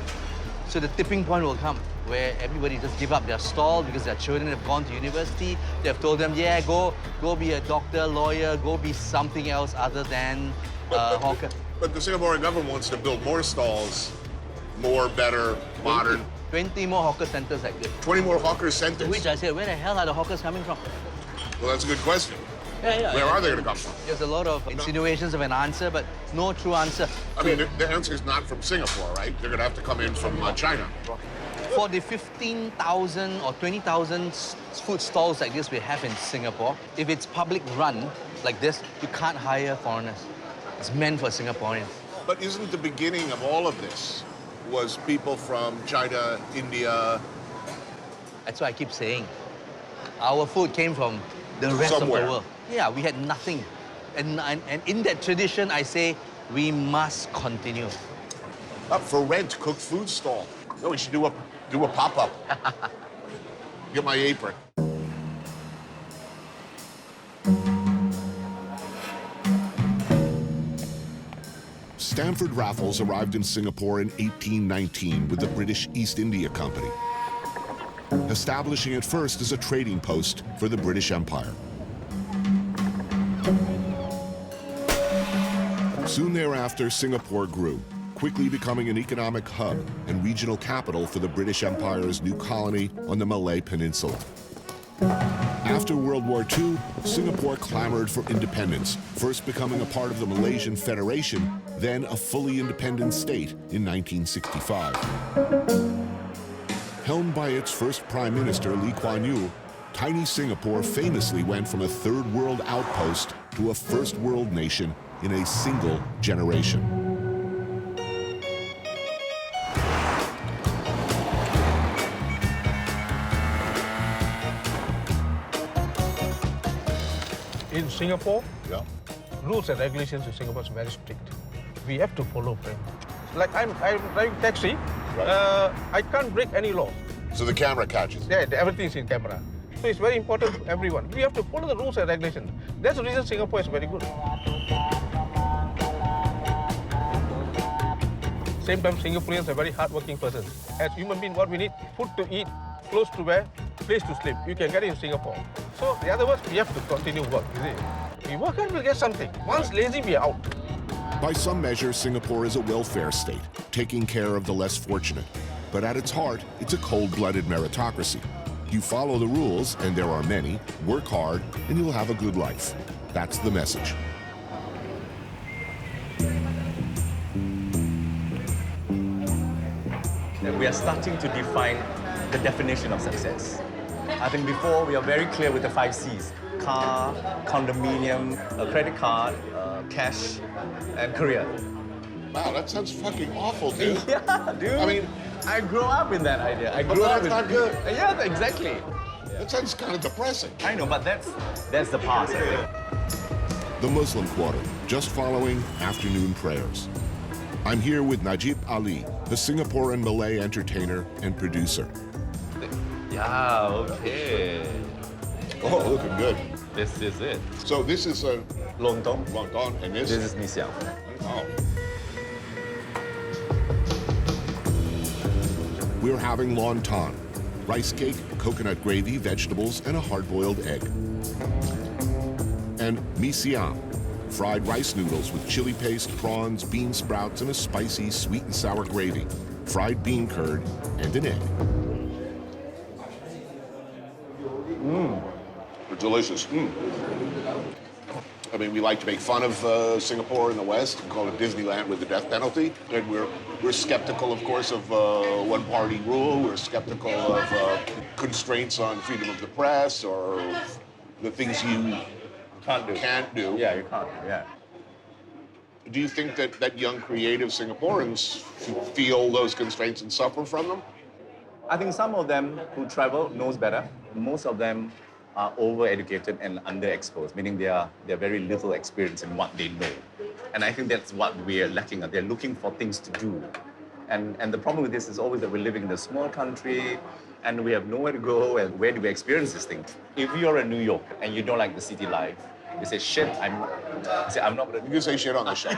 So the tipping point will come where everybody just give up their stall because their children have gone to university. They've told them, yeah, go be a doctor, lawyer, go be something else other than hawker. But the Singaporean government wants to build more stalls, more, better, modern. 20 more hawker centers like this. 20 more hawker centers? Which I said, where the hell are the hawkers coming from? Well, that's a good question. Yeah. Where are they going to come from? There's a lot of insinuations of an answer, but no true answer. I mean, the answer is not from Singapore, right? They're going to have to come in from China. For the 15,000 or 20,000 food stalls like this we have in Singapore, if it's public run like this, you can't hire foreigners. It's meant for Singaporeans. But isn't the beginning of all of this was people from China, India? That's why I keep saying. Our food came from the rest Somewhere. of the world. Yeah, we had nothing. And in that tradition, I say, we must continue. Up for rent, cooked food stall. No, we should do a pop-up. Get my apron. Stamford Raffles arrived in Singapore in 1819 with the British East India Company, establishing it first as a trading post for the British Empire. Soon thereafter, Singapore grew, quickly becoming an economic hub and regional capital for the British Empire's new colony on the Malay Peninsula. After World War II, Singapore clamored for independence, first becoming a part of the Malaysian Federation, then a fully independent state in 1965. Helmed by its first Prime Minister, Lee Kuan Yew, tiny Singapore famously went from a third world outpost to a first world nation in a single generation. In Singapore, rules and regulations in Singapore is very strict. We have to follow them. Like I'm driving taxi, I can't break any law. So the camera catches. Yeah, everything is in camera. So it's very important to everyone. We have to follow the rules and regulations. That's the reason Singapore is very good. Same time, Singaporeans are very hardworking persons. As human beings, what we need, food to eat, clothes to wear, place to sleep. You can get it in Singapore. So, in other words, we have to continue work, you see. We work hard, we'll get something. Once lazy, we are out. By some measure, Singapore is a welfare state, taking care of the less fortunate. But at its heart, it's a cold-blooded meritocracy. You follow the rules, and there are many, work hard, and you'll have a good life. That's the message. And we are starting to define the definition of success. I think before we are very clear with the 5 C's: car, condominium, a credit card, cash, and career. Wow, that sounds fucking awful, dude. Yeah, dude. I mean, I grew up in that idea. I grew up that's not good. Yeah, exactly. That sounds kind of depressing. I know, but that's the past, I think. The Muslim Quarter, just following afternoon prayers. I'm here with Najib Ali, the Singaporean Malay entertainer and producer. Yeah, okay. Oh, looking good. This is it. So this is a lontong, and this is mee siam. Oh. We're having wonton, rice cake, coconut gravy, vegetables, and a hard-boiled egg. And mee siam, fried rice noodles with chili paste, prawns, bean sprouts, and a spicy sweet and sour gravy, fried bean curd, and an egg. They're delicious. I mean, we like to make fun of Singapore in the West and call it Disneyland with the death penalty. And we're skeptical, of course, of one-party rule. We're skeptical of constraints on freedom of the press or the things you can't do. Yeah, you can't, yeah. Do you think that young creative Singaporeans feel those constraints and suffer from them? I think some of them who travel knows better. Most of them are over-educated and underexposed, meaning they are very little experience in what they know. And I think that's what we are lacking. They're looking for things to do. And the problem with this is always that we're living in a small country and we have nowhere to go, and where do we experience this thing? If you're a New Yorker and you don't like the city life, you say, shit, I'm not gonna... You can say shit on the show.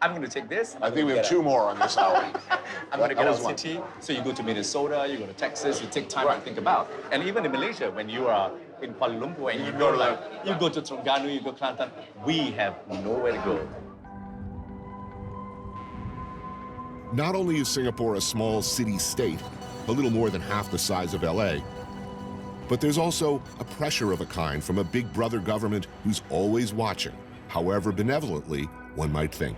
I'm gonna take this. I think we have 2 more on this hour. I'm gonna get out of the city. So you go to Minnesota, you go to Texas, you take time to think about. And even in Malaysia, when you are in Kuala Lumpur and you go to Terengganu, you go to Kelantan, we have nowhere to go. Not only is Singapore a small city-state, a little more than half the size of LA, but there's also a pressure of a kind from a big brother government who's always watching, however benevolently one might think.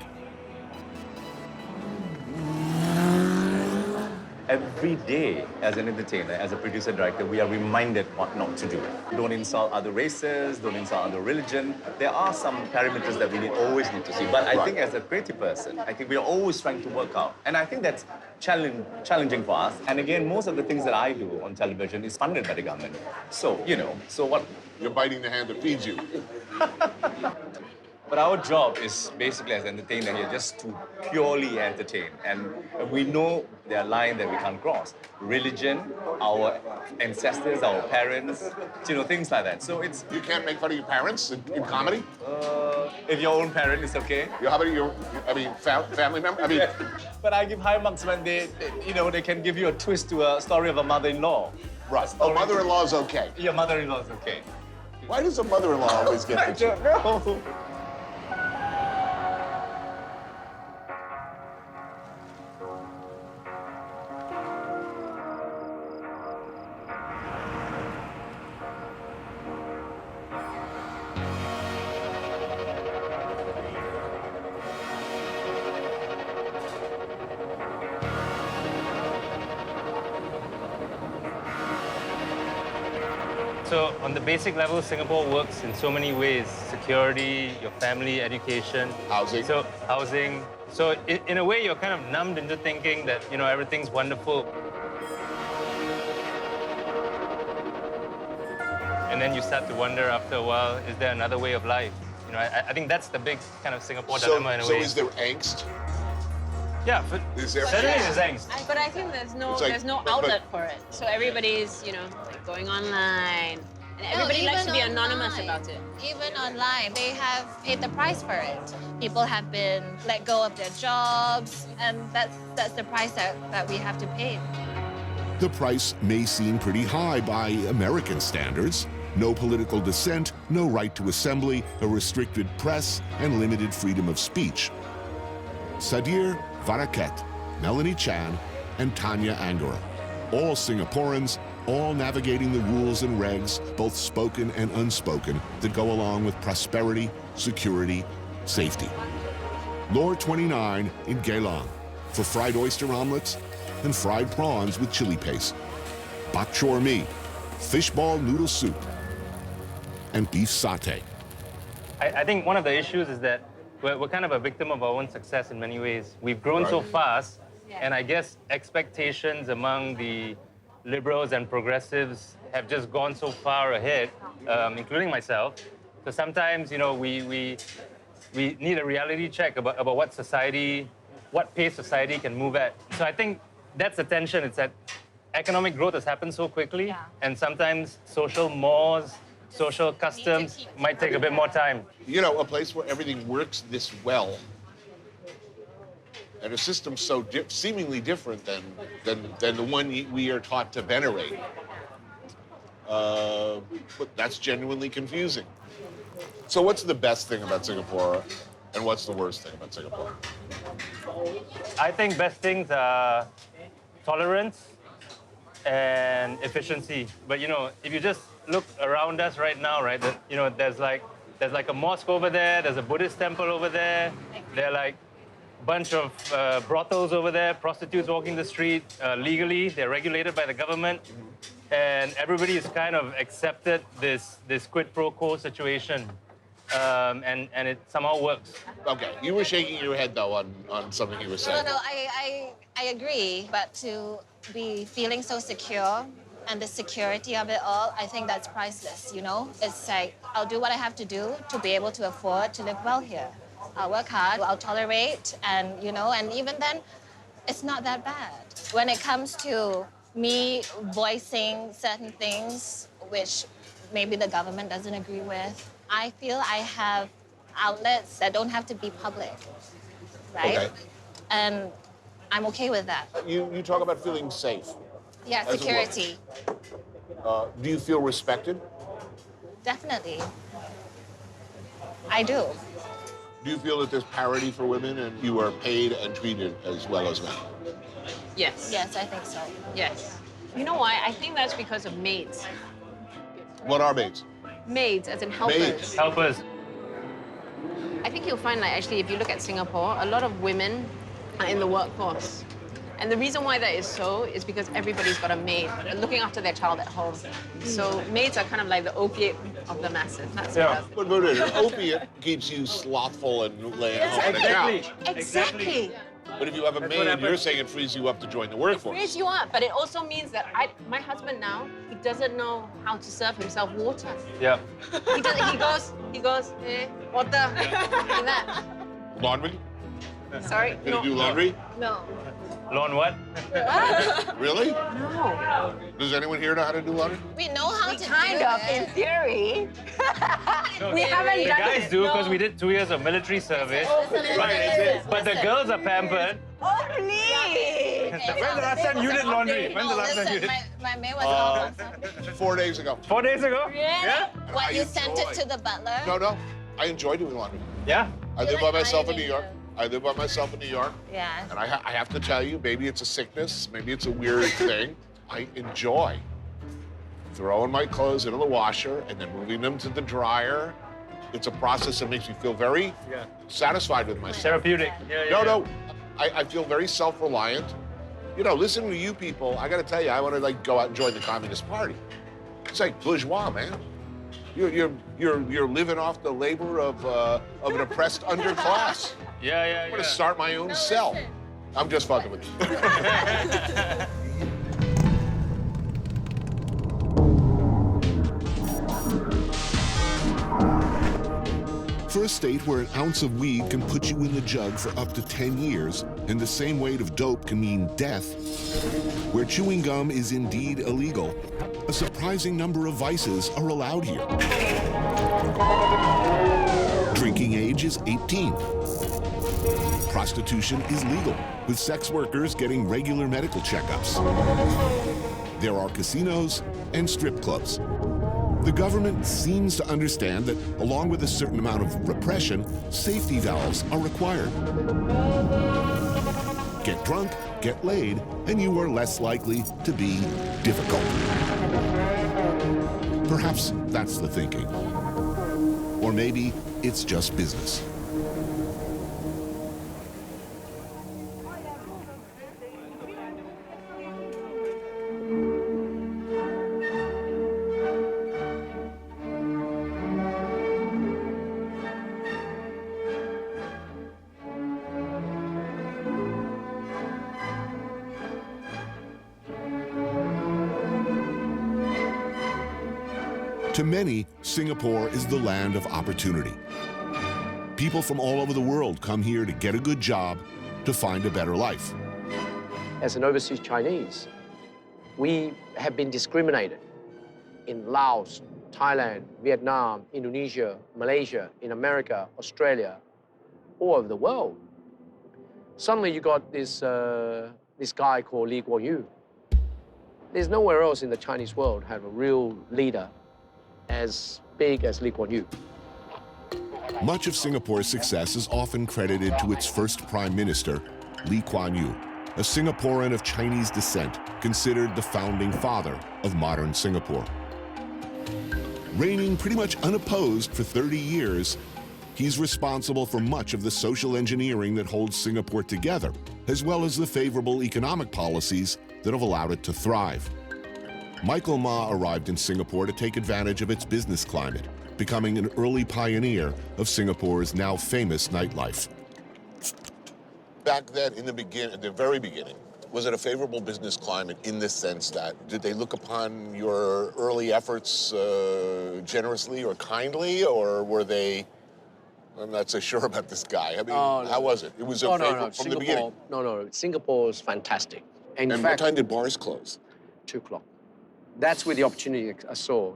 Every day, as an entertainer, as a producer, director, we are reminded what not to do. Don't insult other races, don't insult other religion. There are some parameters that we always need to see. But I think as a creative person, I think we are always trying to work out. And I think that's challenging for us. And again, most of the things that I do on television is funded by the government. So, so what? You're biting the hand that feeds you. But our job is basically as an entertainer here just to purely entertain. And we know there are lines that we can't cross. Religion, our ancestors, our parents, things like that. So it's... You can't make fun of your parents in comedy? If your own parent is okay. How about family member? Yeah. But I give high marks when they can give you a twist to a story of a mother-in-law. Right. A mother-in-law is okay. Your mother-in-law is okay. Why does a mother-in-law always get the I don't know. So on the basic level, Singapore works in so many ways. Security, your family, education. Housing. So housing. So in a way, you're kind of numbed into thinking that, you know, everything's wonderful. And then you start to wonder after a while, is there another way of life? You know, I think that's the big kind of Singapore dilemma in a way. So is there angst? Yeah, but certainly there's angst. But I think there's no outlet for it. So everybody's, you know, like going online. And everybody likes to be anonymous about it. Even online, they have paid the price for it. People have been let go of their jobs, and that's the price that we have to pay. The price may seem pretty high by American standards. No political dissent, no right to assembly, a restricted press, and limited freedom of speech. Sadir Varaket, Melanie Chan, and Tanya Angara, all Singaporeans, all navigating the rules and regs, both spoken and unspoken, that go along with prosperity, security, safety. Lord 29 in Geylang for fried oyster omelets and fried prawns with chili paste. Bak chor mee, fishball noodle soup, and beef satay. I think one of the issues is that we're kind of a victim of our own success in many ways. We've grown so fast, and I guess expectations among the liberals and progressives have just gone so far ahead, including myself. So sometimes, you know, we need a reality check about what pace society can move at. So I think that's the tension. It's that economic growth has happened so quickly, and sometimes social mores, social customs might take a bit more time. You know, a place where everything works this well, and a system so seemingly different than the one we are taught to venerate. But that's genuinely confusing. So what's the best thing about Singapore, and what's the worst thing about Singapore? I think best things are tolerance and efficiency. But you know, if you just look around us right now, right, you know, there's like a mosque over there, there's a Buddhist temple over there, there are like a bunch of brothels over there, prostitutes walking the street legally, they're regulated by the government, and everybody has kind of accepted this quid pro quo situation, and it somehow works. Okay, you were shaking your head though on something you were saying. No, I agree, but to be feeling so secure and the security of it all, I think that's priceless, you know? It's like, I'll do what I have to do to be able to afford to live well here. I'll work hard, I'll tolerate, and, you know, and even then, it's not that bad. When it comes to me voicing certain things which maybe the government doesn't agree with, I feel I have outlets that don't have to be public, right? Okay. And I'm okay with that. You talk about feeling safe. Yeah, as a security. woman. Do you feel respected? Definitely. I do. Do you feel that there's parity for women and you are paid and treated as well as men? Yes. Yes, I think so. Yes. You know why? I think that's because of maids. What are maids? Maids, as in helpers. Maids. Helpers. I think you'll find, like, actually, if you look at Singapore, a lot of women are in the workforce. And the reason why that is so is because everybody's got a maid looking after their child at home. So maids are kind of like the opiate of the masses. That's what But an opiate keeps you slothful and laying home on the couch. Exactly. But if you have a maid, you're saying it frees you up to join the workforce. Frees you up, but it also means that my husband now, he doesn't know how to serve himself water. Yeah. He goes, water, like that. Laundry? Sorry? Can you do laundry? No. Lawn what? Really? No. Does anyone here know how to do laundry? We know how to kind do of, it. in theory. No, We haven't the done guys it. do because No. we did 2 years of military service. Listen. But the girls are pampered. Oh, please! When's the last time you did laundry? When's the last time you did? My maid was gone. 4 days ago. 4 days ago? Really? Yeah. What, you sent it to the butler? No. I enjoy doing laundry. Yeah. I live by myself in New York. Yeah. And I have to tell you, maybe it's a sickness, maybe it's a weird thing. I enjoy throwing my clothes into the washer and then moving them to the dryer. It's a process that makes me feel very satisfied with myself. Therapeutic. No. I feel very self-reliant. You know, listening to you people, I got to tell you, I want to like go out and join the Communist Party. It's like bourgeois, man. You're living off the labor of an oppressed underclass. Yeah. I'm gonna start my own cell. I'm just fucking with you. For a state where an ounce of weed can put you in the jug for up to 10 years, and the same weight of dope can mean death, where chewing gum is indeed illegal, a surprising number of vices are allowed here. Drinking age is 18. Prostitution is legal, with sex workers getting regular medical checkups. There are casinos and strip clubs. The government seems to understand that, along with a certain amount of repression, safety valves are required. Get drunk, get laid, and you are less likely to be difficult. Perhaps that's the thinking. Or maybe it's just business. To many, Singapore is the land of opportunity. People from all over the world come here to get a good job, to find a better life. As an overseas Chinese, we have been discriminated in Laos, Thailand, Vietnam, Indonesia, Malaysia, in America, Australia, all over the world. Suddenly you got this guy called Lee Kuan Yew. There's nowhere else in the Chinese world have a real leader as big as Lee Kuan Yew. Much of Singapore's success is often credited to its first prime minister, Lee Kuan Yew, a Singaporean of Chinese descent, considered the founding father of modern Singapore. Reigning pretty much unopposed for 30 years, he's responsible for much of the social engineering that holds Singapore together, as well as the favorable economic policies that have allowed it to thrive. Michael Ma arrived in Singapore to take advantage of its business climate, becoming an early pioneer of Singapore's now famous nightlife. Back then, in the beginning, at the very beginning, was it a favorable business climate in the sense that, did they look upon your early efforts generously or kindly, or were they, I'm not so sure about this guy. I mean, how was it? It was a favorable from the beginning. No, Singapore is fantastic. And what time did bars close? 2 o'clock. That's where the opportunity I saw.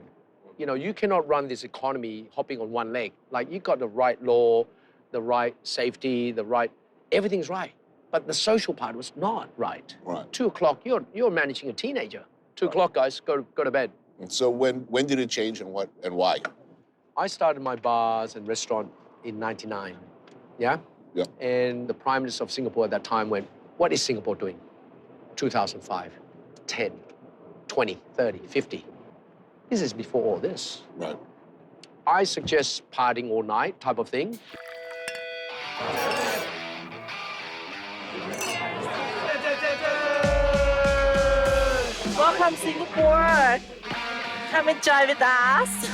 You know, you cannot run this economy hopping on one leg. Like, you got the right law, the right safety, everything's right. But the social part was not right. Right. 2 o'clock, you're managing a teenager. 2 o'clock, guys, go to bed. And so when did it change and what and why? I started my bars and restaurant in 99, yeah? Yeah. And the Prime Minister of Singapore at that time went, what is Singapore doing? 2005, 10. 20, 30, 50. This is before all this. Right. I suggest partying all night type of thing. Welcome, Singapore. Come enjoy with us.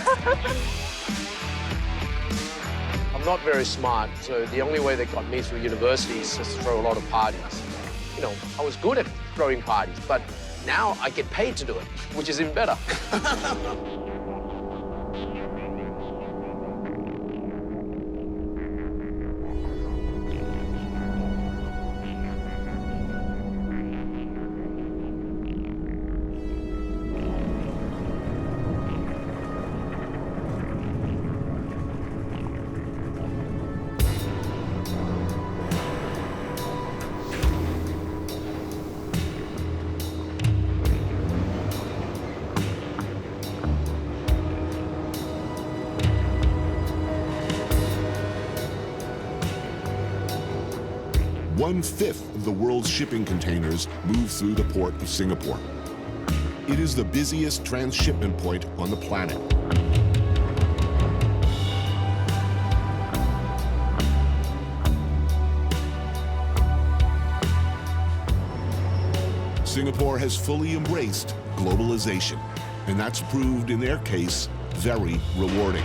I'm not very smart, so the only way they got me through university is just to throw a lot of parties. You know, I was good at throwing parties, but now I get paid to do it, which is even better. One-fifth of the world's shipping containers move through the port of Singapore. It is the busiest transshipment point on the planet. Singapore has fully embraced globalization. And that's proved, in their case, very rewarding.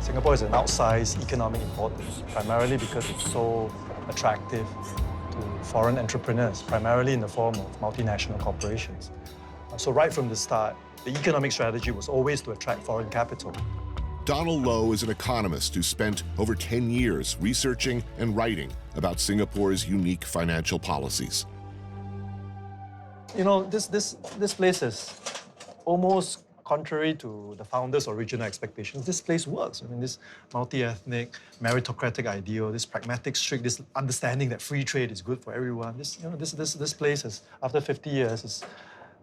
Singapore is an outsized economic importance, primarily because it's so attractive to foreign entrepreneurs, primarily in the form of multinational corporations. So right from the start, the economic strategy was always to attract foreign capital. Donald Low is an economist who spent over 10 years researching and writing about Singapore's unique financial policies. You know, this place is almost contrary to the founders' original expectations. This place works. I mean, this multi-ethnic, meritocratic ideal, this pragmatic streak, this understanding that free trade is good for everyone. This place is, after 50 years,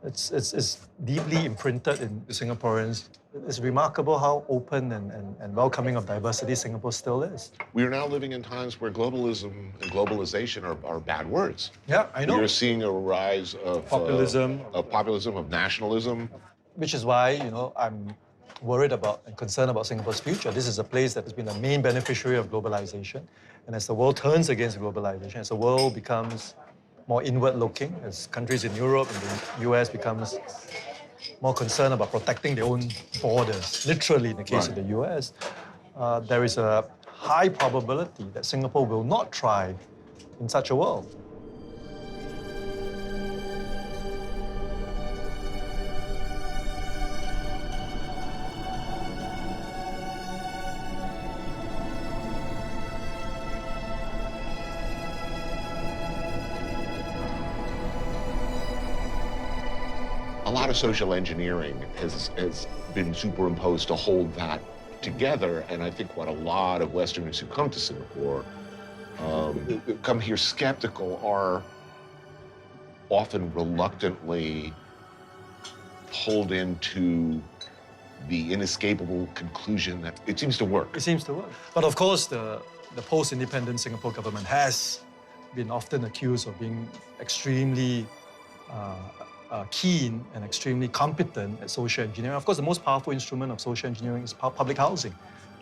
it's deeply imprinted in Singaporeans. It's remarkable how open and welcoming of diversity Singapore still is. We are now living in times where globalism and globalization are bad words. Yeah, I know. You're seeing a rise of populism, of nationalism. Which is why, you know, I'm worried about and concerned about Singapore's future. This is a place that has been a main beneficiary of globalization. And as the world turns against globalization, as the world becomes more inward-looking, as countries in Europe and the US becomes more concerned about protecting their own borders, literally in the case of the US, there is a high probability that Singapore will not thrive in such a world. A lot of social engineering has been superimposed to hold that together, and I think what a lot of Westerners who come to Singapore come here skeptical are often reluctantly pulled into the inescapable conclusion that it seems to work. It seems to work. But of course, the post-independent Singapore government has been often accused of being extremely keen and extremely competent at social engineering. Of course, the most powerful instrument of social engineering is public housing.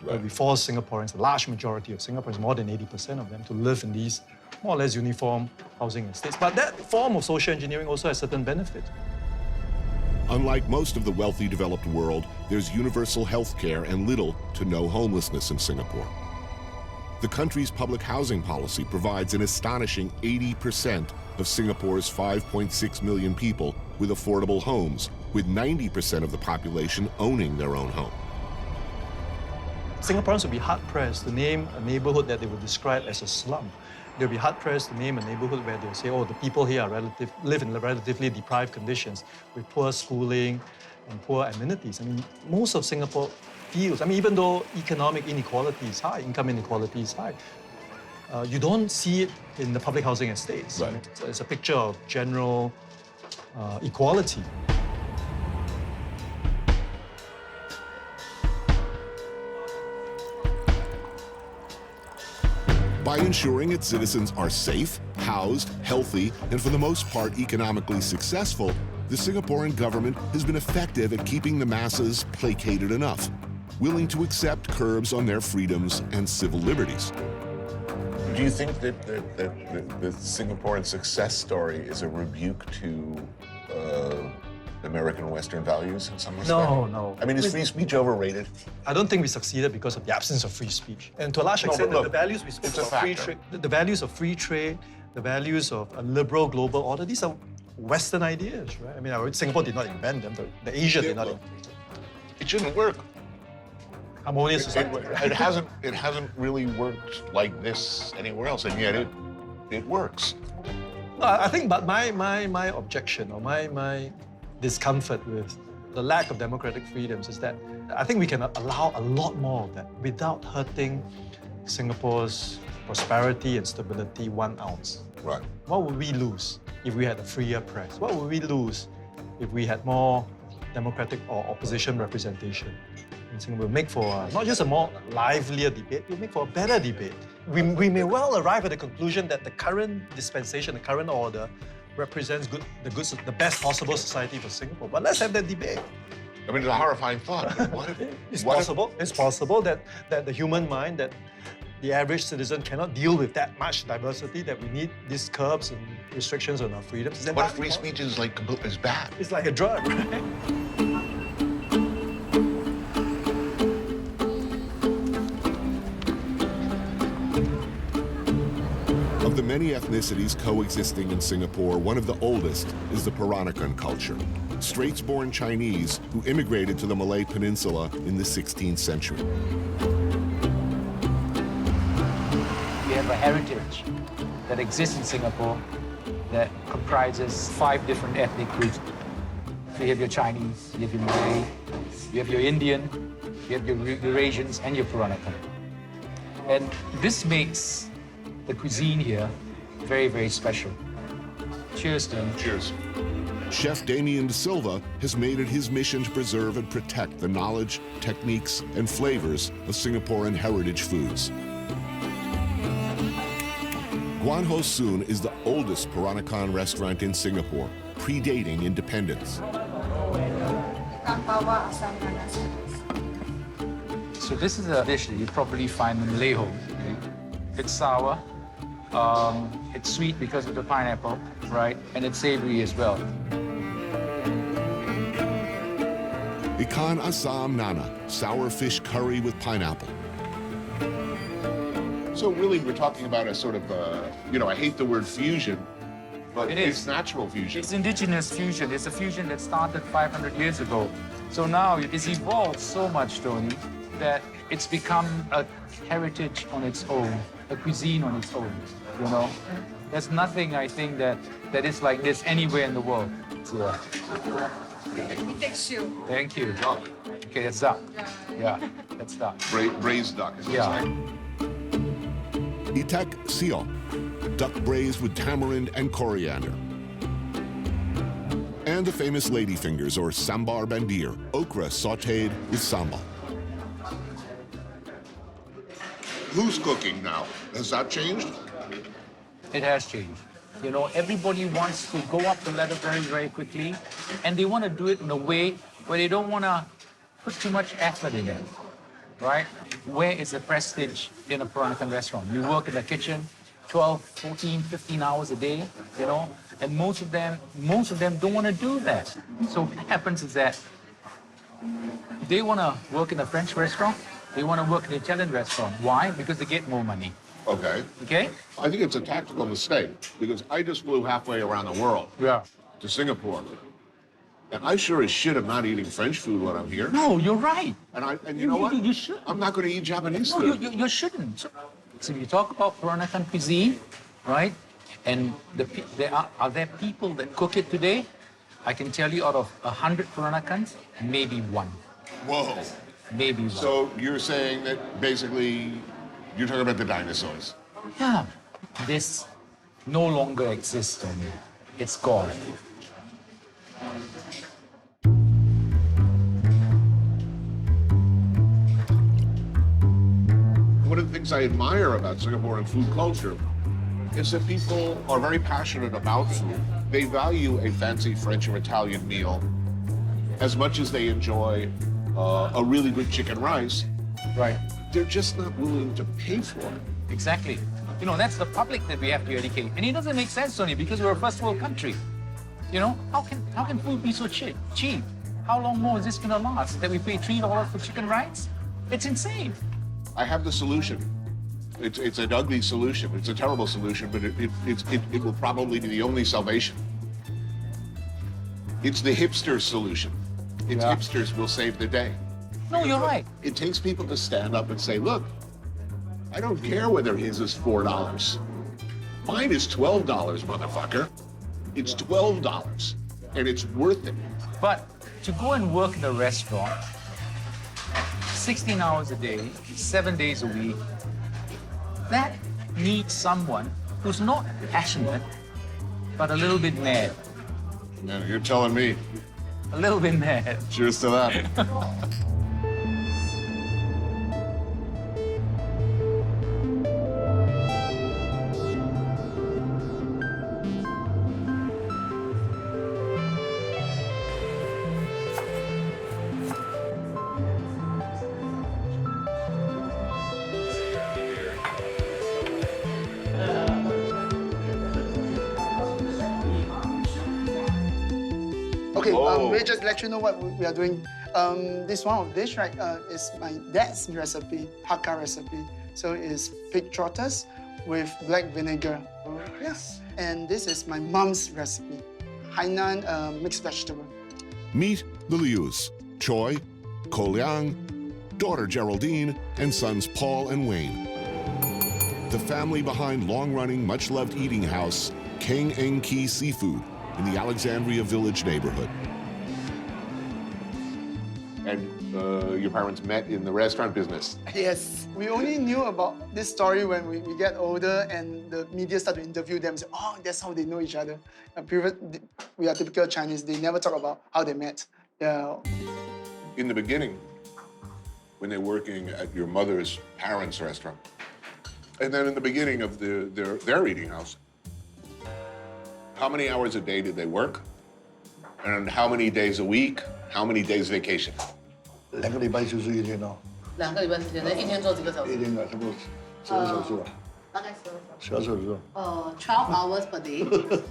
Where we force Singaporeans, the large majority of Singaporeans, more than 80% of them, to live in these more or less uniform housing estates. But that form of social engineering also has certain benefits. Unlike most of the wealthy developed world, there's universal health care and little to no homelessness in Singapore. The country's public housing policy provides an astonishing 80% of Singapore's 5.6 million people with affordable homes, with 90% of the population owning their own home. Singaporeans would be hard-pressed to name a neighborhood that they would describe as a slum. They'll be hard-pressed to name a neighborhood where they'll say, oh, the people here live in relatively deprived conditions with poor schooling and poor amenities. I mean, most of Singapore feels, I mean, even though economic inequality is high, income inequality is high, you don't see it in the public housing estates. Right. I mean, it's a picture of general equality. By ensuring its citizens are safe, housed, healthy, and for the most part economically successful, the Singaporean government has been effective at keeping the masses placated enough, willing to accept curbs on their freedoms and civil liberties. Do you think that the Singaporean success story is a rebuke to American Western values in some respect? No. I mean, is free speech overrated? I don't think we succeeded because of the absence of free speech. And to a large extent, the values we spoke about, free trade, the values of free trade, the values of a liberal global order, these are Western ideas, right? I mean, Singapore did not invent them. The Asia did not invent them. It shouldn't work. Harmonious society. It hasn't really worked like this anywhere else, and yet it works. No, I think, but my objection or my discomfort with the lack of democratic freedoms is that I think we can allow a lot more of that without hurting Singapore's prosperity and stability 1 ounce. Right. What would we lose if we had a freer press? What would we lose if we had more democratic or opposition representation? We'll make for not just a more livelier debate, we'll make for a better debate. We may well arrive at the conclusion that the current dispensation, the current order, represents the best possible society for Singapore. But let's have that debate. I mean, it's a horrifying thought. But what if, It's what possible. It's possible that the human mind, that the average citizen cannot deal with that much diversity, that we need these curbs and restrictions on our freedoms. Is that What not if free speech is like is bad? It's like a drug, right? Of the many ethnicities coexisting in Singapore, one of the oldest is the Peranakan culture. Straits-born Chinese who immigrated to the Malay Peninsula in the 16th century. We have a heritage that exists in Singapore that comprises 5 different ethnic groups. So you have your Chinese, you have your Malay, you have your Indian, you have your Eurasians, and your Peranakan. And this makes the cuisine here very, very special. Cheers, Tony. Cheers. Chef Damien De Silva has made it his mission to preserve and protect the knowledge, techniques, and flavors of Singaporean heritage foods. Guan Ho Soon is the oldest Peranakan restaurant in Singapore, predating independence. So this is a dish that you probably find in Malay home. It's sour, it's sweet because of the pineapple, right? And it's savory as well. Ikan asam nana, sour fish curry with pineapple. So really, we're talking about a sort of, I hate the word fusion, but it's natural fusion. It's indigenous fusion. It's a fusion that started 500 years ago. So now it's evolved so much, Tony, that it's become a heritage on its own, a cuisine on its own, you know? There's nothing, I think, that is like this anywhere in the world. Yeah. Thank you. Okay, that's duck. Yeah, that's duck. Braised duck, is what Yeah. Itak sio, duck braised with tamarind and coriander. And the famous ladyfingers, or sambar bandir, okra sautéed with sambal. Who's cooking now? Has that changed? It has changed. You know, everybody wants to go up the ladder very, very quickly, and they want to do it in a way where they don't want to put too much effort in it, right? Where is the prestige in a Peranakan restaurant? You work in the kitchen 12, 14, 15 hours a day, you know, and most of them don't want to do that. So what happens is that they want to work in a French restaurant, they want to work in an Italian restaurant. Why? Because they get more money. Okay. Okay? I think it's a tactical mistake because I just flew halfway around the world to Singapore. And I sure as shit am not eating French food when I'm here. No, you're right. And you know what? You should. I'm not going to eat Japanese No, food. you shouldn't. So you talk about Peranakan cuisine, right? And are there people that cook it today? I can tell you out of 100 Peranakans, maybe 1. Whoa. Maybe 1. So you're saying that basically you're talking about the dinosaurs. Yeah. This no longer exists on me. It's gone. One of the things I admire about Singaporean food culture is that people are very passionate about food. They value a fancy French or Italian meal as much as they enjoy a really good chicken rice. Right. They're just not willing to pay for it. Exactly. You know, that's the public that we have to educate. And it doesn't make sense, Tony, because we're a first world country. You know, how can food be so cheap? How long more is this gonna last? That we pay $3 for chicken rice? It's insane. I have the solution. It's an ugly solution. It's a terrible solution, but it will probably be the only salvation. It's the hipster solution. It's hipsters will save the day. No, you're right. It takes people to stand up and say, look, I don't care whether his is $4. Mine is $12, motherfucker. It's $12, and it's worth it. But to go and work in a restaurant, 16 hours a day, 7 days a week, that needs someone who's not passionate, but a little bit mad. Yeah, you're telling me. A little bit mad. Cheers to that. we'll just let you know what we are doing. This one of dish, right, is my dad's recipe, Hakka recipe. So it's pig trotters with black vinegar. Yes. And this is my mom's recipe, Hainan mixed vegetable. Meet the Lius, Choi, Ko Liang, daughter Geraldine, and sons Paul and Wayne. The family behind long-running, much-loved eating house, Keng Eng Ki Seafood, in the Alexandria Village neighborhood. And your parents met in the restaurant business. Yes. We only knew about this story when we get older and the media start to interview them. Say, oh, that's how they know each other. We are typical Chinese. They never talk about how they met. Yeah. In the beginning, when they're working at your mother's parents' restaurant, and then in the beginning of their eating house, how many hours a day did they work? And how many days a week? How many days vacation? 2个礼拜就是一天哦。2个礼拜时间，那一天做几个小时？一天差不多12小时吧。大概12小时。12小时。12 hours per day,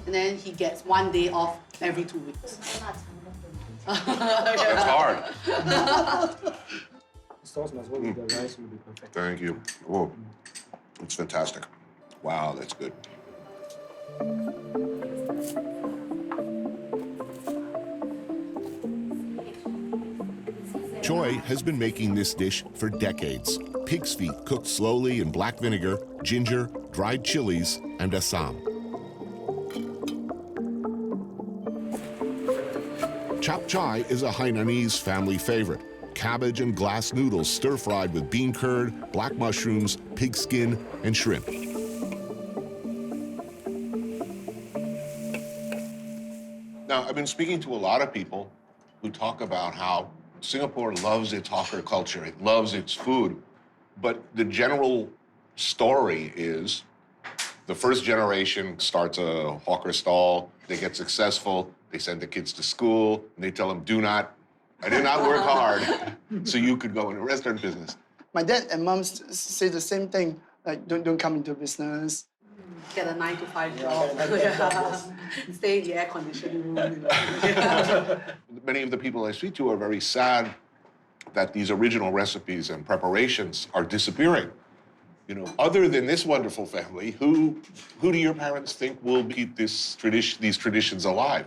and then he gets 1 day off every 2 weeks. That's hard. The sauce must work with the rice will be perfect. Thank you. Oh, it's fantastic. Wow, that's good. Choi has been making this dish for decades. Pig's feet cooked slowly in black vinegar, ginger, dried chilies, and assam. Chap chai is a Hainanese family favorite. Cabbage and glass noodles stir-fried with bean curd, black mushrooms, pig skin, and shrimp. Now, I've been speaking to a lot of people who talk about how Singapore loves its hawker culture, it loves its food, but the general story is the first generation starts a hawker stall, they get successful, they send the kids to school, and they tell them, I did not work hard, so you could go into restaurant business. My dad and mom say the same thing, like, don't come into business. Get a 9 to 5 job. Stay in the air conditioning room. Many of the people I speak to are very sad that these original recipes and preparations are disappearing. You know, other than this wonderful family, who do your parents think will keep these traditions alive?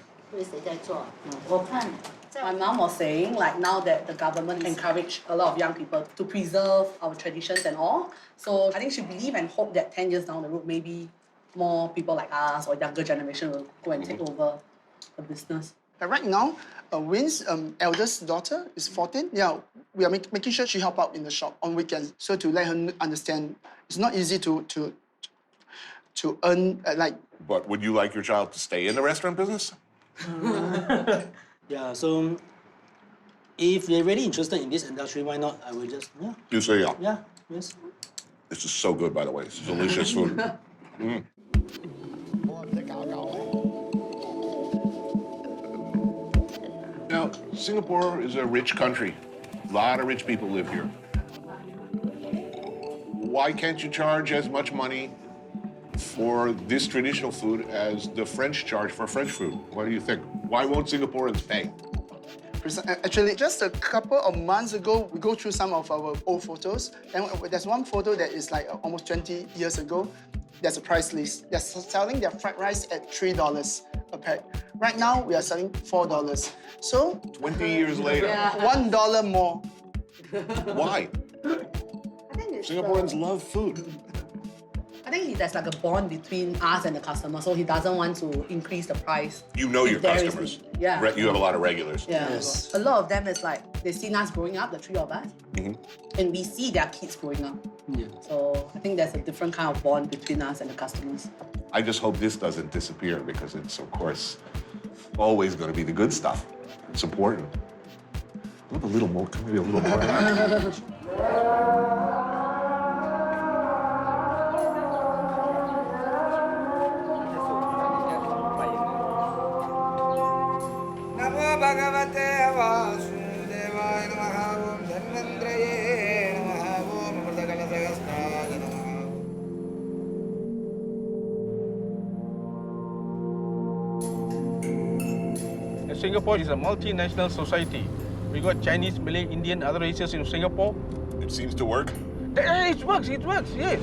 My mom was saying, like, now that the government encourage a lot of young people to preserve our traditions and all, so I think she believe and hope that 10 years down the road, maybe more people like us or younger generation will go and take over the business. Right now, Win's eldest daughter is 14. Yeah, we are making sure she help out in the shop on weekends. So to let her understand, it's not easy to earn like. But would you like your child to stay in the restaurant business? Yeah, so if they're really interested in this industry, why not? I will just, yeah. You say yeah? Yeah, yes. This is so good, by the way. It's delicious food. Mm. Now, Singapore is a rich country. A lot of rich people live here. Why can't you charge as much money for this traditional food as the French charge for French food? What do you think? Why won't Singaporeans pay? Actually, just a couple of months ago, we go through some of our old photos. And there's one photo that is like almost 20 years ago. There's a price list. They're selling their fried rice at $3 a pack. Right now, we are selling $4. So 20 years later. $1 more. Why? I think Singaporeans love food. I think there's like a bond between us and the customer, so he doesn't want to increase the price. You know your customers. Yeah. You have a lot of regulars. Yeah. Yes. A lot of them is like, they've seen us growing up, the three of us, and we see their kids growing up. Yeah. So I think there's a different kind of bond between us and the customers. I just hope this doesn't disappear because it's, of course, always going to be the good stuff. It's important. A little more, maybe a little more. Singapore is a multinational society. We got Chinese, Malay, Indian, other races in Singapore. It seems to work. It works, yes.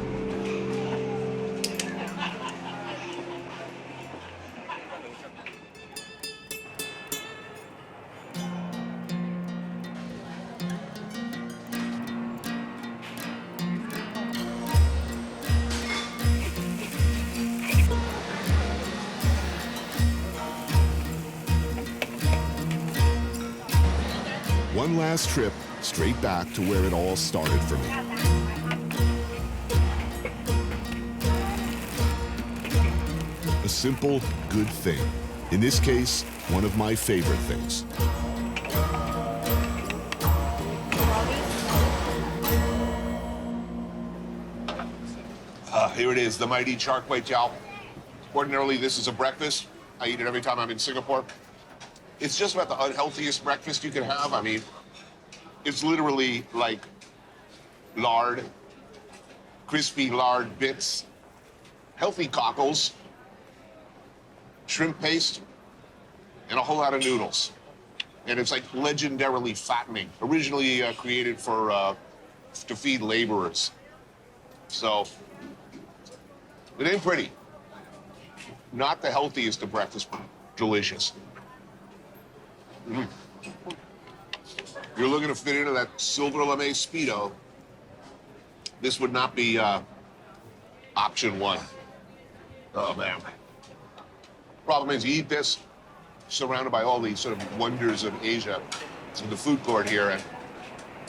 One last trip straight back to where it all started for me. A simple, good thing. In this case, one of my favorite things. Here it is, the mighty char kway teow. Ordinarily, this is a breakfast. I eat it every time I'm in Singapore. It's just about the unhealthiest breakfast you can have. I mean, it's literally like lard, crispy lard bits, healthy cockles, shrimp paste, and a whole lot of noodles. And it's like legendarily fattening, originally created for to feed laborers. So, it ain't pretty. Not the healthiest of breakfast, but delicious. Mm. You're looking to fit into that silver lame Speedo, this would not be option one. Oh, man. Problem is, you eat this surrounded by all these sort of wonders of Asia in the food court here, and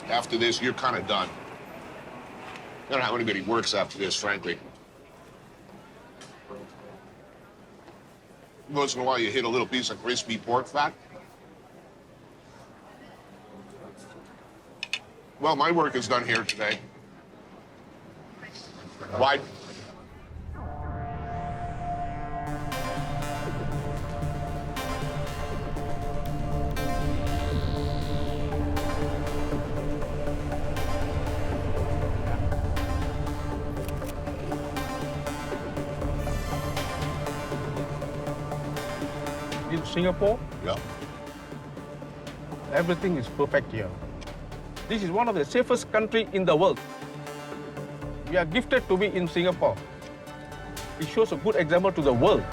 after this, you're kind of done. I don't know how anybody works after this, frankly. Once in a while, you hit a little piece of crispy pork fat. Well, my work is done here today. Why? In Singapore, yeah, everything is perfect here. This is one of the safest countries in the world. We are gifted to be in Singapore. It shows a good example to the world.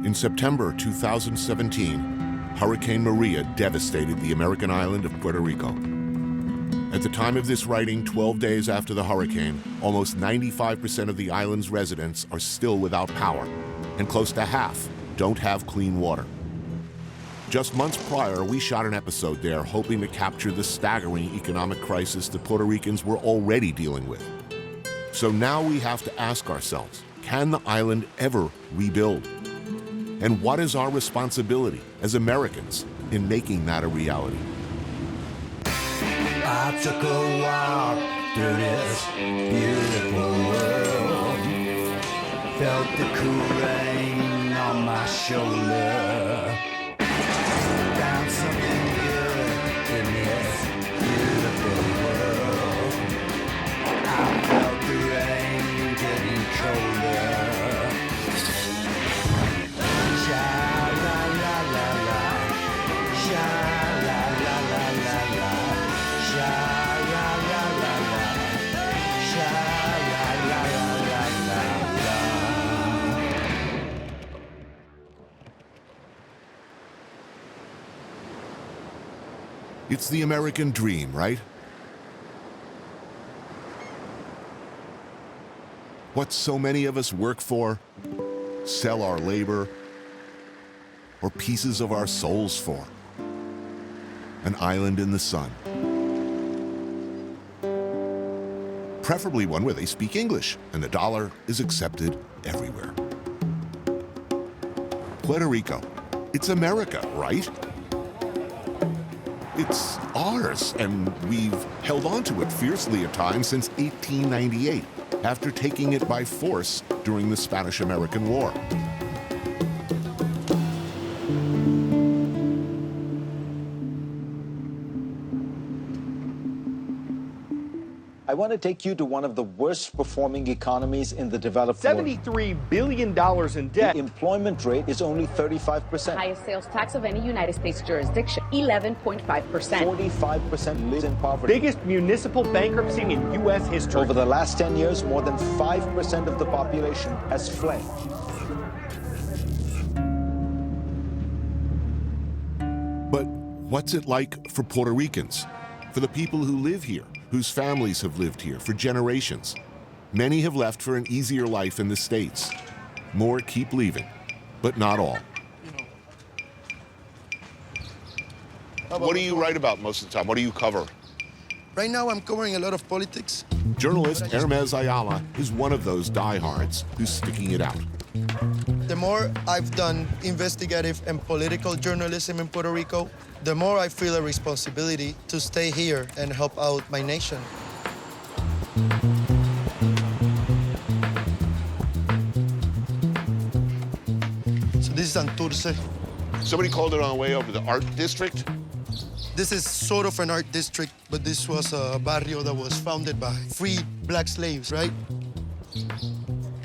In September 2017, Hurricane Maria devastated the American island of Puerto Rico. At the time of this writing, 12 days after the hurricane, almost 95% of the island's residents are still without power, and close to half don't have clean water. Just months prior, we shot an episode there hoping to capture the staggering economic crisis the Puerto Ricans were already dealing with. So now we have to ask ourselves, can the island ever rebuild? And what is our responsibility as Americans in making that a reality? I took a walk through this beautiful world. Felt the cool rain on my shoulder. Found something good in this beautiful world. I felt the rain getting colder. It's the American dream, right? What so many of us work for, sell our labor, or pieces of our souls for. An island in the sun. Preferably one where they speak English and the dollar is accepted everywhere. Puerto Rico, it's America, right? It's ours, and we've held on to it fiercely at times since 1898, after taking it by force during the Spanish-American War. I want to take you to one of the worst performing economies in the developed world. $73 billion in debt. The employment rate is only 35%. Highest sales tax of any United States jurisdiction, 11.5%. 45% live in poverty. Biggest municipal bankruptcy in U.S. history. Over the last 10 years, more than 5% of the population has fled. But what's it like for Puerto Ricans? For the people who live here, whose families have lived here for generations? Many have left for an easier life in the States. More keep leaving, but not all. What do you write about most of the time? What do you cover? Right now, I'm covering a lot of politics. Journalist Hermes Ayala is one of those diehards who's sticking it out. The more I've done investigative and political journalism in Puerto Rico, the more I feel a responsibility to stay here and help out my nation. So this is Santurce. Somebody called it on the way over the art district? This is sort of an art district, but this was a barrio that was founded by freed black slaves, right?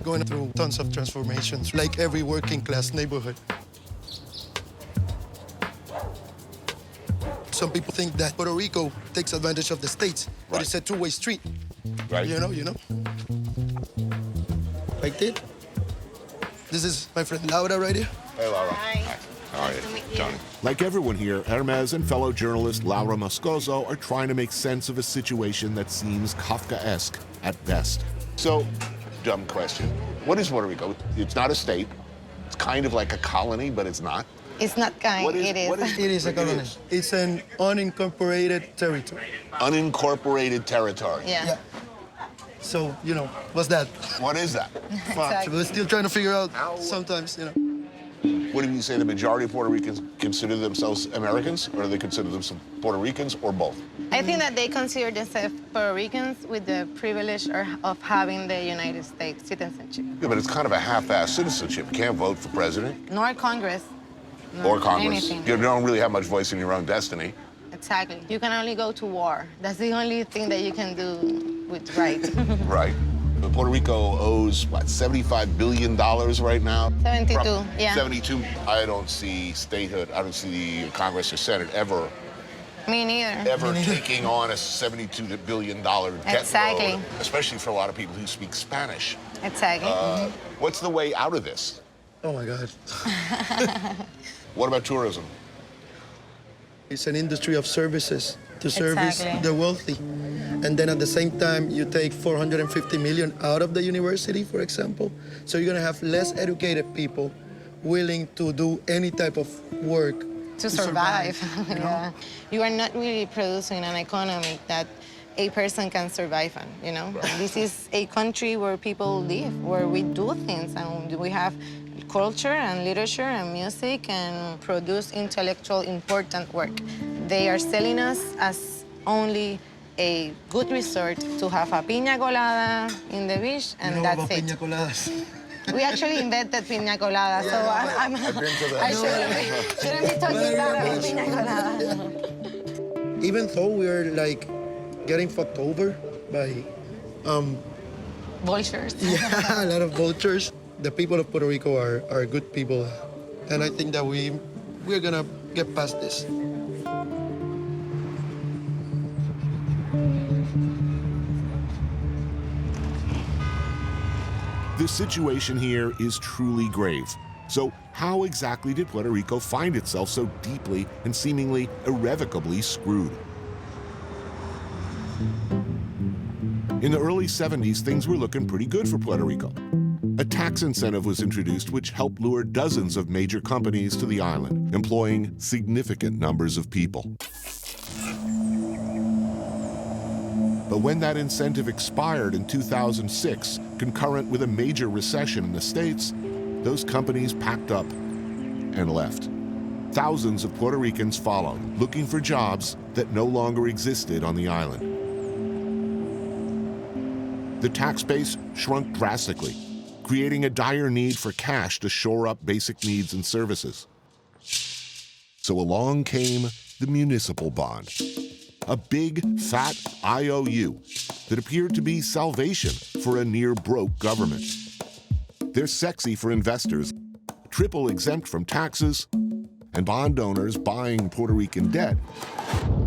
Going through tons of transformations, like every working class neighborhood. Some people think that Puerto Rico takes advantage of the States, but it's a two-way street. Right. You know? Like this. This is my friend Laura right here. Hey, Laura. Hi. How are you? Johnny. Like everyone here, Hermes and fellow journalist Laura Moscoso are trying to make sense of a situation that seems Kafkaesque at best. So, dumb question. What is Puerto Rico? It's not a state. It's kind of like a colony, but it's not. It's not kind, it is. It is a colony. It's an unincorporated territory. Unincorporated territory. Yeah. So, what's that? What is that? So we're still trying to figure out sometimes, What do you say the majority of Puerto Ricans consider themselves Americans, or do they consider themselves Puerto Ricans, or both? I think that they consider themselves Puerto Ricans with the privilege of having the United States citizenship. Yeah, but it's kind of a half-assed citizenship. You can't vote for president. Nor Congress. Or Congress. Anything. You don't really have much voice in your own destiny. Exactly. You can only go to war. That's the only thing that you can do with right. Right. But Puerto Rico owes, what, $75 billion right now? 72, yeah. 72. I don't see statehood, I don't see the Congress or Senate ever Me neither. ever taking on a $72 billion debt Exactly. load, especially for a lot of people who speak Spanish. Exactly. What's the way out of this? Oh, my God. What about tourism? It's an industry of services to service Exactly. the wealthy. And then at the same time, you take 450 million out of the university, for example. So you're going to have less educated people willing to do any type of work To survive. Yeah. You are not really producing an economy that a person can survive on, This is a country where people live, where we do things, and we have culture and literature and music and produce intellectual important work. They are selling us as only a good resort to have a piña colada in the beach, and that's it. Piña coladas. We actually invented piña colada, so I'm I've been to that. I shouldn't be talking about piña colada. Even though we're like getting fucked over by vultures. Yeah, a lot of vultures. The people of Puerto Rico are good people, and I think that we're gonna get past this. The situation here is truly grave. So How exactly did Puerto Rico find itself so deeply and seemingly irrevocably screwed? In the early 70s, things were looking pretty good for Puerto Rico. A tax incentive was introduced which helped lure dozens of major companies to the island, employing significant numbers of people. But when that incentive expired in 2006, concurrent with a major recession in the States, those companies packed up and left. Thousands of Puerto Ricans followed, looking for jobs that no longer existed on the island. The tax base shrunk drastically, creating a dire need for cash to shore up basic needs and services. So along came the municipal bond, a big, fat IOU that appeared to be salvation for a near-broke government. They're sexy for investors, triple exempt from taxes, and bond owners buying Puerto Rican debt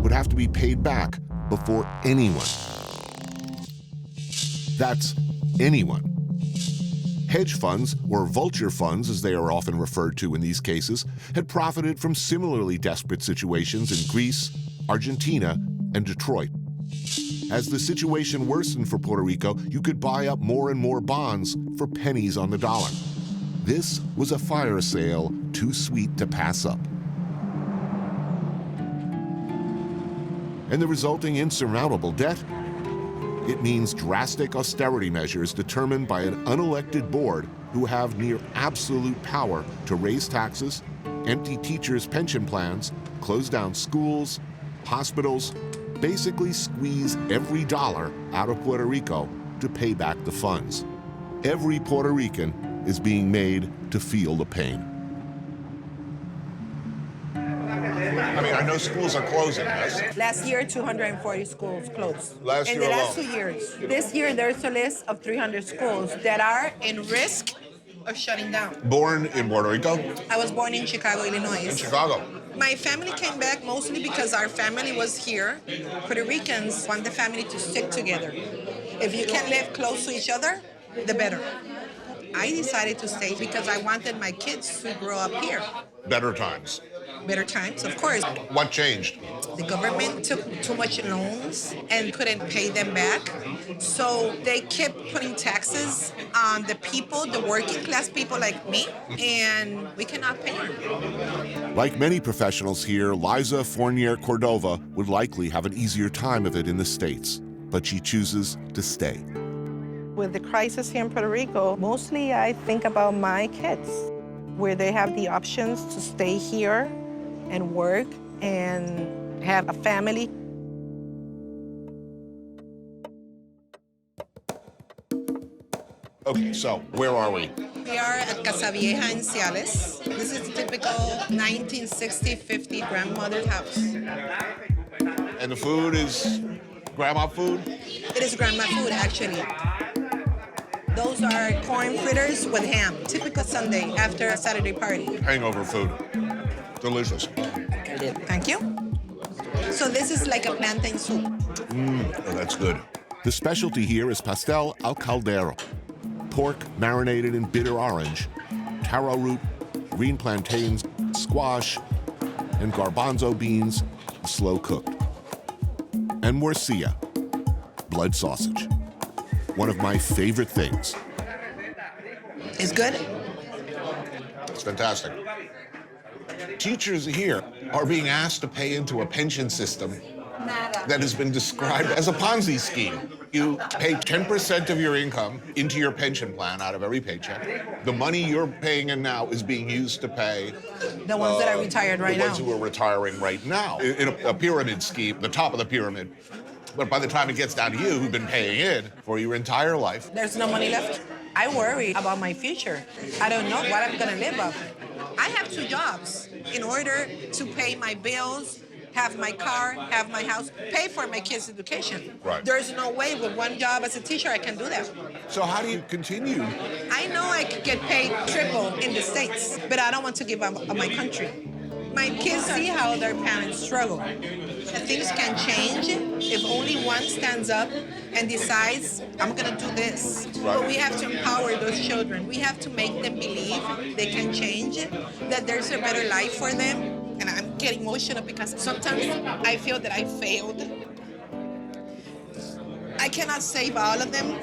would have to be paid back before anyone. That's anyone. Hedge funds, or vulture funds as they are often referred to in these cases, had profited from similarly desperate situations in Greece, Argentina, and Detroit. As the situation worsened for Puerto Rico, you could buy up more and more bonds for pennies on the dollar. This was a fire sale too sweet to pass up. And the resulting insurmountable debt? It means drastic austerity measures determined by an unelected board who have near absolute power to raise taxes, empty teachers' pension plans, close down schools, hospitals, basically squeeze every dollar out of Puerto Rico to pay back the funds. Every Puerto Rican is being made to feel the pain. I mean, I know schools are closing, yes? Last year, 240 schools closed. Last in year the alone. last 2 years. This year, there's a list of 300 schools that are in risk of shutting down. Born in Puerto Rico? I was born in Chicago, Illinois. In Chicago. My family came back mostly because our family was here. Puerto Ricans want the family to stick together. If you can live close to each other, the better. I decided to stay because I wanted my kids to grow up here. Better times. Better times, of course. What changed? The government took too much loans and couldn't pay them back. So they kept putting taxes on the people, the working class people like me, and we cannot pay them. Like many professionals here, Loisa Fournier Cordova would likely have an easier time of it in the States, but she chooses to stay. With the crisis here in Puerto Rico, mostly I think about my kids, where they have the options to stay here and work and have a family. Okay, so where are we? We are at Casa Vieja in Ciales. This is a typical 1960-50 grandmother's house. And the food is grandma food? It is grandma food, actually. Those are corn fritters with ham, typical Sunday after a Saturday party. Hangover food. Delicious. Thank you. So this is like a plantain soup. Oh, that's good. The specialty here is pastel al caldero, pork marinated in bitter orange, taro root, green plantains, squash, and garbanzo beans, slow cooked. And morcilla, blood sausage. One of my favorite things. It's good. It's fantastic. Teachers here are being asked to pay into a pension system that has been described as a Ponzi scheme. You pay 10% of your income into your pension plan out of every paycheck. The money you're paying in now is being used to pay The ones that are retired right the now. ones who are retiring right now in a pyramid scheme, the top of the pyramid. But by the time it gets down to you, who've been paying in for your entire life. There's no money left. I worry about my future. I don't know what I'm gonna live off. I have 2 jobs in order to pay my bills, have my car, have my house, pay for my kids' education. Right. There's no way with 1 job as a teacher I can do that. So how do you continue? I know I could get paid triple in the States, but I don't want to give up on my country. My kids see how their parents struggle. Things can change if only one stands up and decides, I'm going to do this. But we have to empower those children. We have to make them believe they can change, that there's a better life for them. And I'm getting emotional because sometimes I feel that I failed. I cannot save all of them.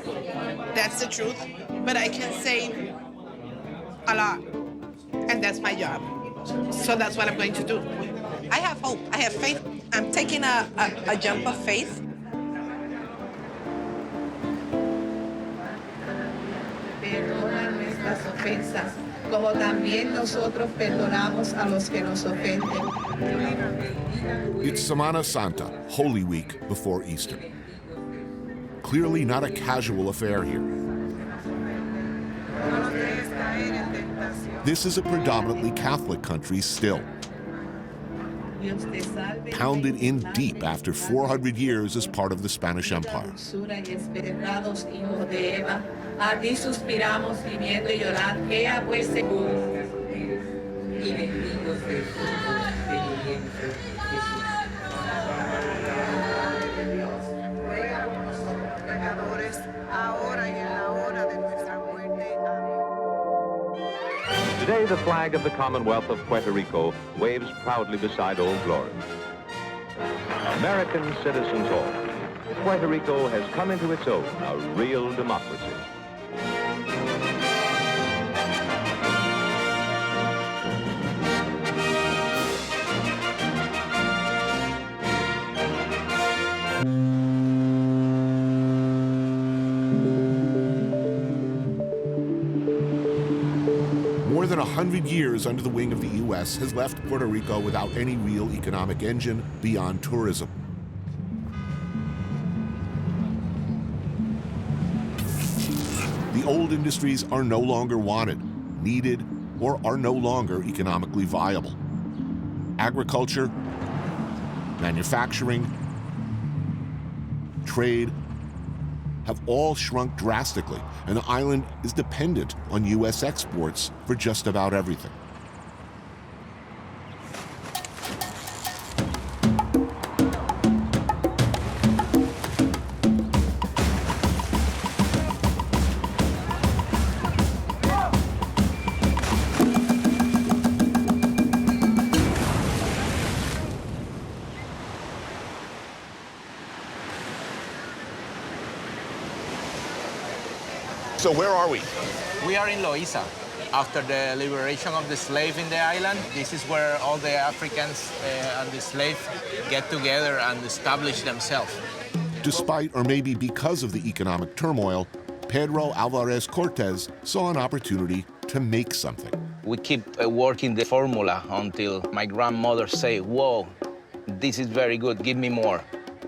That's the truth. But I can save a lot. And that's my job. So that's what I'm going to do. I have hope. I have faith. I'm taking a jump of faith. Perdona nuestras ofensas, como también nosotros perdonamos a los que nos ofenden. It's Semana Santa, Holy Week before Easter. Clearly not a casual affair here. This is a predominantly Catholic country still. Pounded in deep after 400 years as part of the Spanish Empire. Today, the flag of the Commonwealth of Puerto Rico waves proudly beside Old Glory. American citizens all, Puerto Rico has come into its own, a real democracy. More than 100 years under the wing of the U.S. has left Puerto Rico without any real economic engine beyond tourism. The old industries are no longer wanted, needed, or are no longer economically viable. Agriculture, manufacturing, trade have all shrunk drastically, and the island is dependent on U.S. exports for just about everything. So where are we? We are in Loisa. After the liberation of the slave in the island, this is where all the Africans and the slaves get together and establish themselves. Despite, or maybe because of the economic turmoil, Pedro Alvarez Cortez saw an opportunity to make something. We keep working the formula until my grandmother said, whoa, this is very good, give me more.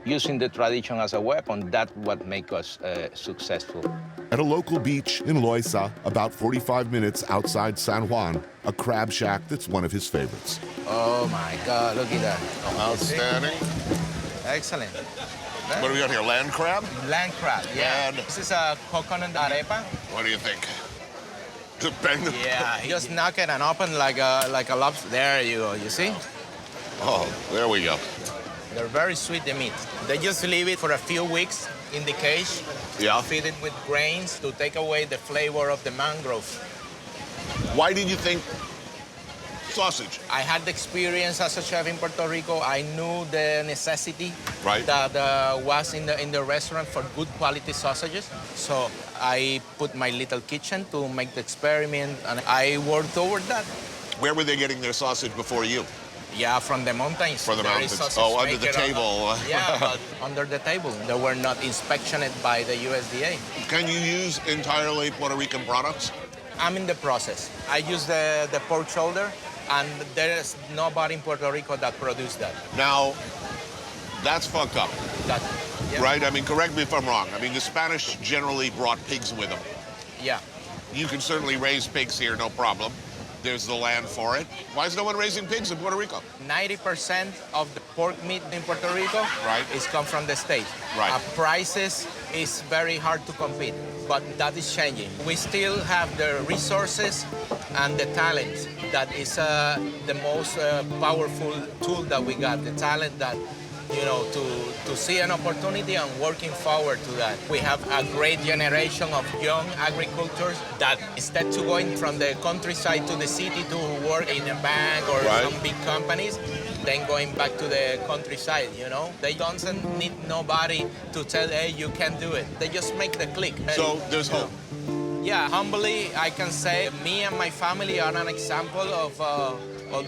Using the tradition as a weapon, that's what makes us successful. At a local beach in Loisa, about 45 minutes outside San Juan, a crab shack that's one of his favorites. Oh my God, look at that. Outstanding. Excellent. What do we got here, land crab? Land crab, yeah. And this is a coconut arepa. what do you think? Just bang the... Yeah, just knock it and open like a lobster. There you go, you see? Oh, there we go. They're very sweet, the meat. They just leave it for a few weeks in the cage. Yeah. Feed it with grains to take away the flavor of the mangrove. Why did you think sausage? I had the experience as a chef in Puerto Rico. I knew the necessity right. that was in the restaurant for good quality sausages. So I put my little kitchen to make the experiment, and I worked toward that. Where were they getting their sausage before you? Yeah, from the mountains. From the mountains. Oh, under the table. Yeah, but under the table. They were not inspected by the USDA. Can you use entirely Puerto Rican products? I'm in the process. I use the pork shoulder, and there is nobody in Puerto Rico that produced that. Now, that's fucked up. Yeah. Right? I mean, correct me if I'm wrong. I mean, the Spanish generally brought pigs with them. Yeah. You can certainly raise pigs here, no problem. There's the land for it. Why is no one raising pigs in Puerto Rico? 90% of the pork meat in Puerto Rico is come from the state. Right. Prices is very hard to compete, but that is changing. We still have the resources and the talent. That is the most powerful tool that we got, the talent that you know, to see an opportunity and working forward to that. We have a great generation of young agricultors that instead to going from the countryside to the city to work in a bank or some big companies, then going back to the countryside, you know? They don't need nobody to tell, hey, you can do it. They just make the click. So there's hope. Yeah, humbly, I can say me and my family are an example of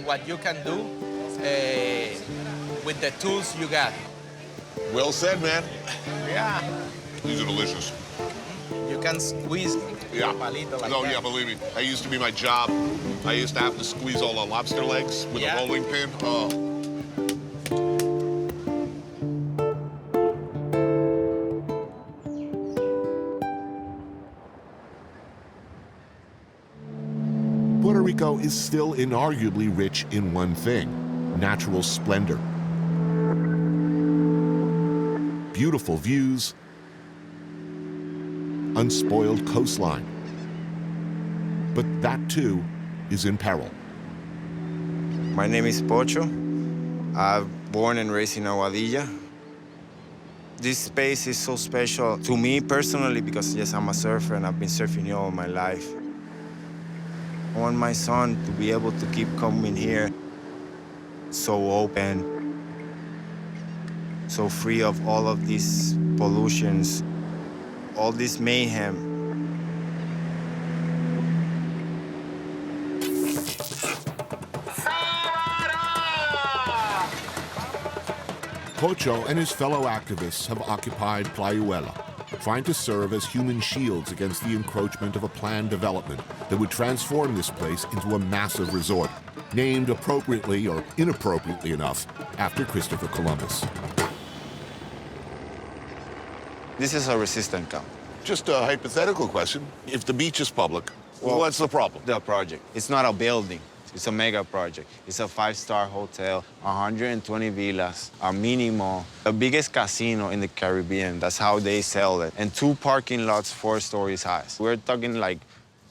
what you can do with the tools you got. Well said, man. Yeah. These are delicious. You can squeeze Yeah. a palito like No, that. yeah, believe me. That used to be my job. I used to have to squeeze all the lobster legs with a rolling pin. Oh. Puerto Rico is still inarguably rich in one thing: natural splendor. Beautiful views, unspoiled coastline. But that too is in peril. My name is Pocho. I'm born and raised in Aguadilla. This space is so special to me personally because, yes, I'm a surfer and I've been surfing all my life. I want my son to be able to keep coming here so open, so free of all of these pollutions, all this mayhem. Pocho and his fellow activists have occupied Playuela, trying to serve as human shields against the encroachment of a planned development that would transform this place into a massive resort, named appropriately or inappropriately enough after Christopher Columbus. This is a resistant camp. Just a hypothetical question. If the beach is public, what's the problem? The project. It's not a building. It's a mega project. It's a 5-star hotel, 120 villas, a mini mall, the biggest casino in the Caribbean. That's how they sell it. And 2 parking lots 4 stories high. We're talking like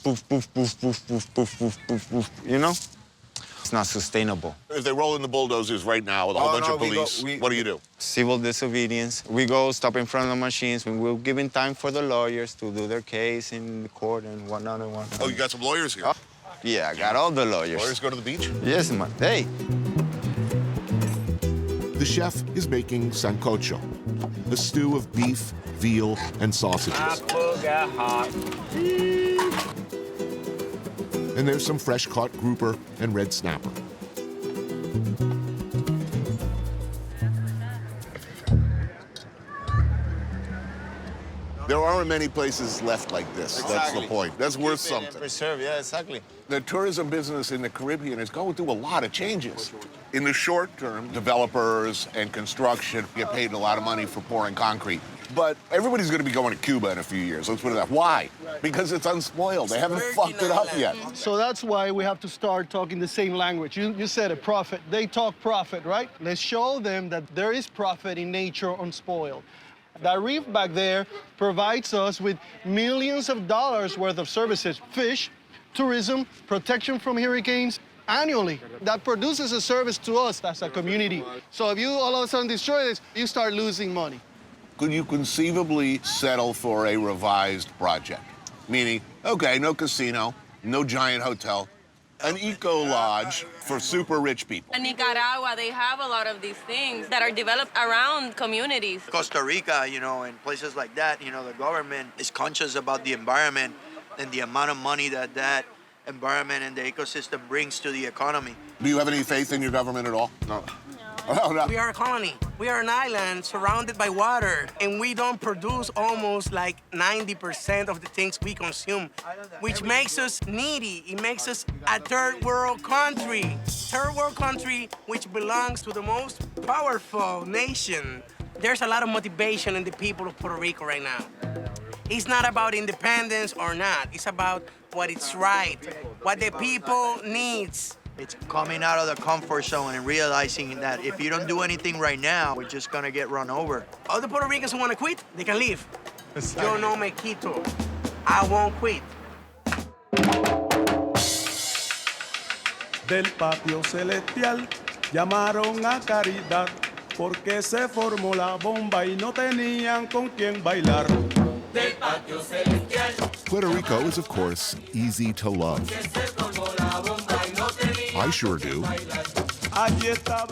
poof, poof, poof, poof, poof, poof, poof, poof, poof, you know? It's not sustainable. If they roll in the bulldozers right now with a whole bunch of police, what do you do? Civil disobedience. We go stop in front of the machines. We're giving time for the lawyers to do their case in the court and whatnot and whatnot. Oh, you got some lawyers here? Yeah, I got all the lawyers. Lawyers go to the beach? Yes, man. Hey. The chef is making sancocho, a stew of beef, veal, and sausages. And there's some fresh-caught grouper and red snapper. There aren't many places left like this. Exactly. That's the point. That's worth something. Preserve, yeah, exactly. The tourism business in the Caribbean is going through a lot of changes. In the short term, developers and construction get paid a lot of money for pouring concrete. But everybody's going to be going to Cuba in a few years. Let's put it that. Why? Because it's unspoiled. They haven't fucked it up yet. So that's why we have to start talking the same language. You said it, profit. They talk profit, right? Let's show them that there is profit in nature unspoiled. That reef back there provides us with millions of dollars worth of services: fish, tourism, protection from hurricanes annually. That produces a service to us as a community. So if you all of a sudden destroy this, you start losing money. Could you conceivably settle for a revised project? Meaning, okay, no casino, no giant hotel, an eco-lodge for super rich people. In Nicaragua, they have a lot of these things that are developed around communities. Costa Rica, you know, and places like that, you know, the government is conscious about the environment and the amount of money that that environment and the ecosystem brings to the economy. Do you have any faith in your government at all? No. We are a colony. We are an island surrounded by water, and we don't produce almost like 90% of the things we consume, which makes us needy. It makes us a third world country. Third world country which belongs to the most powerful nation. There's a lot of motivation in the people of Puerto Rico right now. It's not about independence or not. It's about what is right, what the people needs. It's coming out of the comfort zone and realizing that if you don't do anything right now, we're just gonna get run over. All the Puerto Ricans who wanna quit, they can leave. Yo no me quito. I won't quit. Del patio celestial llamaron a caridad porque se formó la bomba y no tenían con quién bailar. Puerto Rico is, of course, easy to love. I sure do.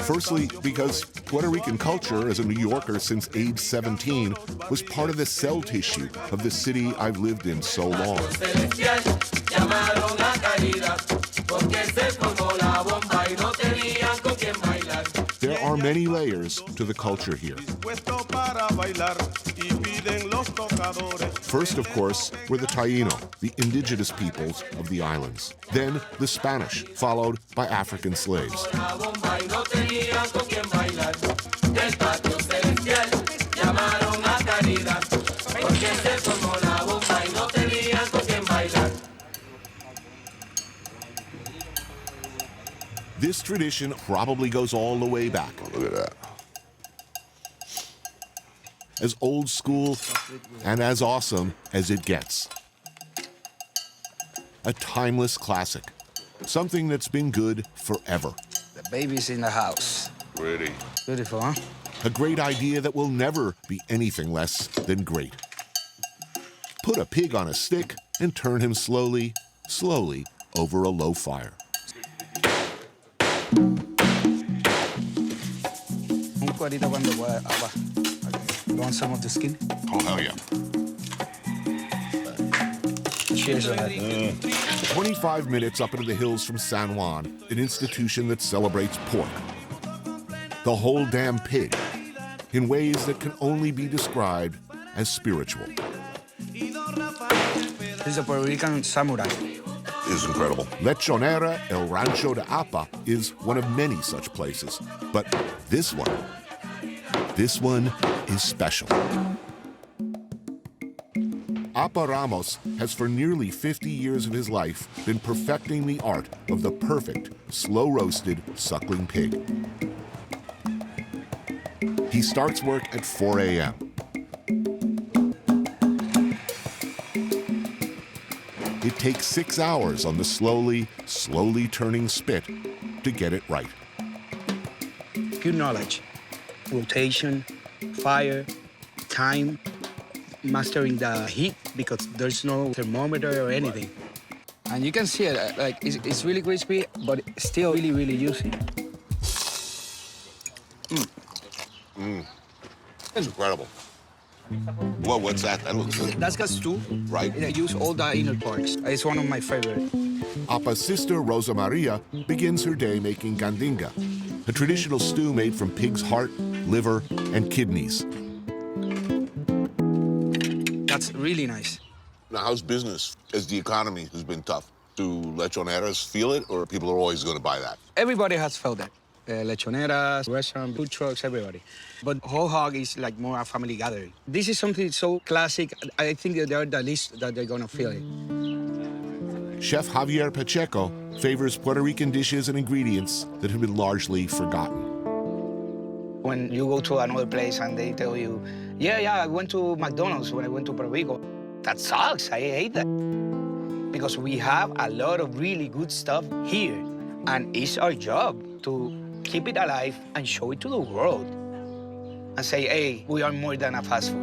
Firstly, because Puerto Rican culture as a New Yorker since age 17 was part of the cell tissue of the city I've lived in so long. There are many layers to the culture here. First, of course, were the Taíno, the indigenous peoples of the islands. Then the Spanish, followed by African slaves. This tradition probably goes all the way back. Look at that. As old school and as awesome as it gets. A timeless classic. Something that's been good forever. The baby's in the house. Pretty. Beautiful, huh? A great idea that will never be anything less than great. Put a pig on a stick and turn him slowly, slowly over a low fire. Un cuadrito cuando pueda, agua. You want some of the skin? Oh, hell yeah. Cheers on that. 25 minutes up into the hills from San Juan, an institution that celebrates pork. The whole damn pig, in ways that can only be described as spiritual. This is a Puerto Rican samurai. Is incredible. Lechonera El Rancho de Apa is one of many such places, but this one is special. Apa Ramos has for nearly 50 years of his life been perfecting the art of the perfect, slow-roasted suckling pig. He starts work at 4 a.m. It takes 6 hours on the slowly turning spit to get it right. Good knowledge. Rotation, fire, time, mastering the heat because there's no thermometer or anything. And you can see it, like it's really crispy, but still really, really juicy. It's incredible. Well, what's that? That looks good. That's got stew. Right. I use all the inner parts. It's one of my favorite. Apa's sister, Rosa Maria, begins her day making gandinga, a traditional stew made from pig's heart, liver, and kidneys. That's really nice. Now, how's business as the economy has been tough? Do lechoneras feel it, or people are always going to buy that? Everybody has felt that. Lechoneras, restaurants, food trucks, everybody. But whole hog is like more a family gathering. This is something so classic. I think that they're the least that they're gonna feel it. Chef Javier Pacheco favors Puerto Rican dishes and ingredients that have been largely forgotten. When you go to another place and they tell you, yeah, I went to McDonald's when I went to Puerto Rico. That sucks, I hate that. Because we have a lot of really good stuff here. And it's our job to keep it alive and show it to the world. And say, hey, we are more than a fast food.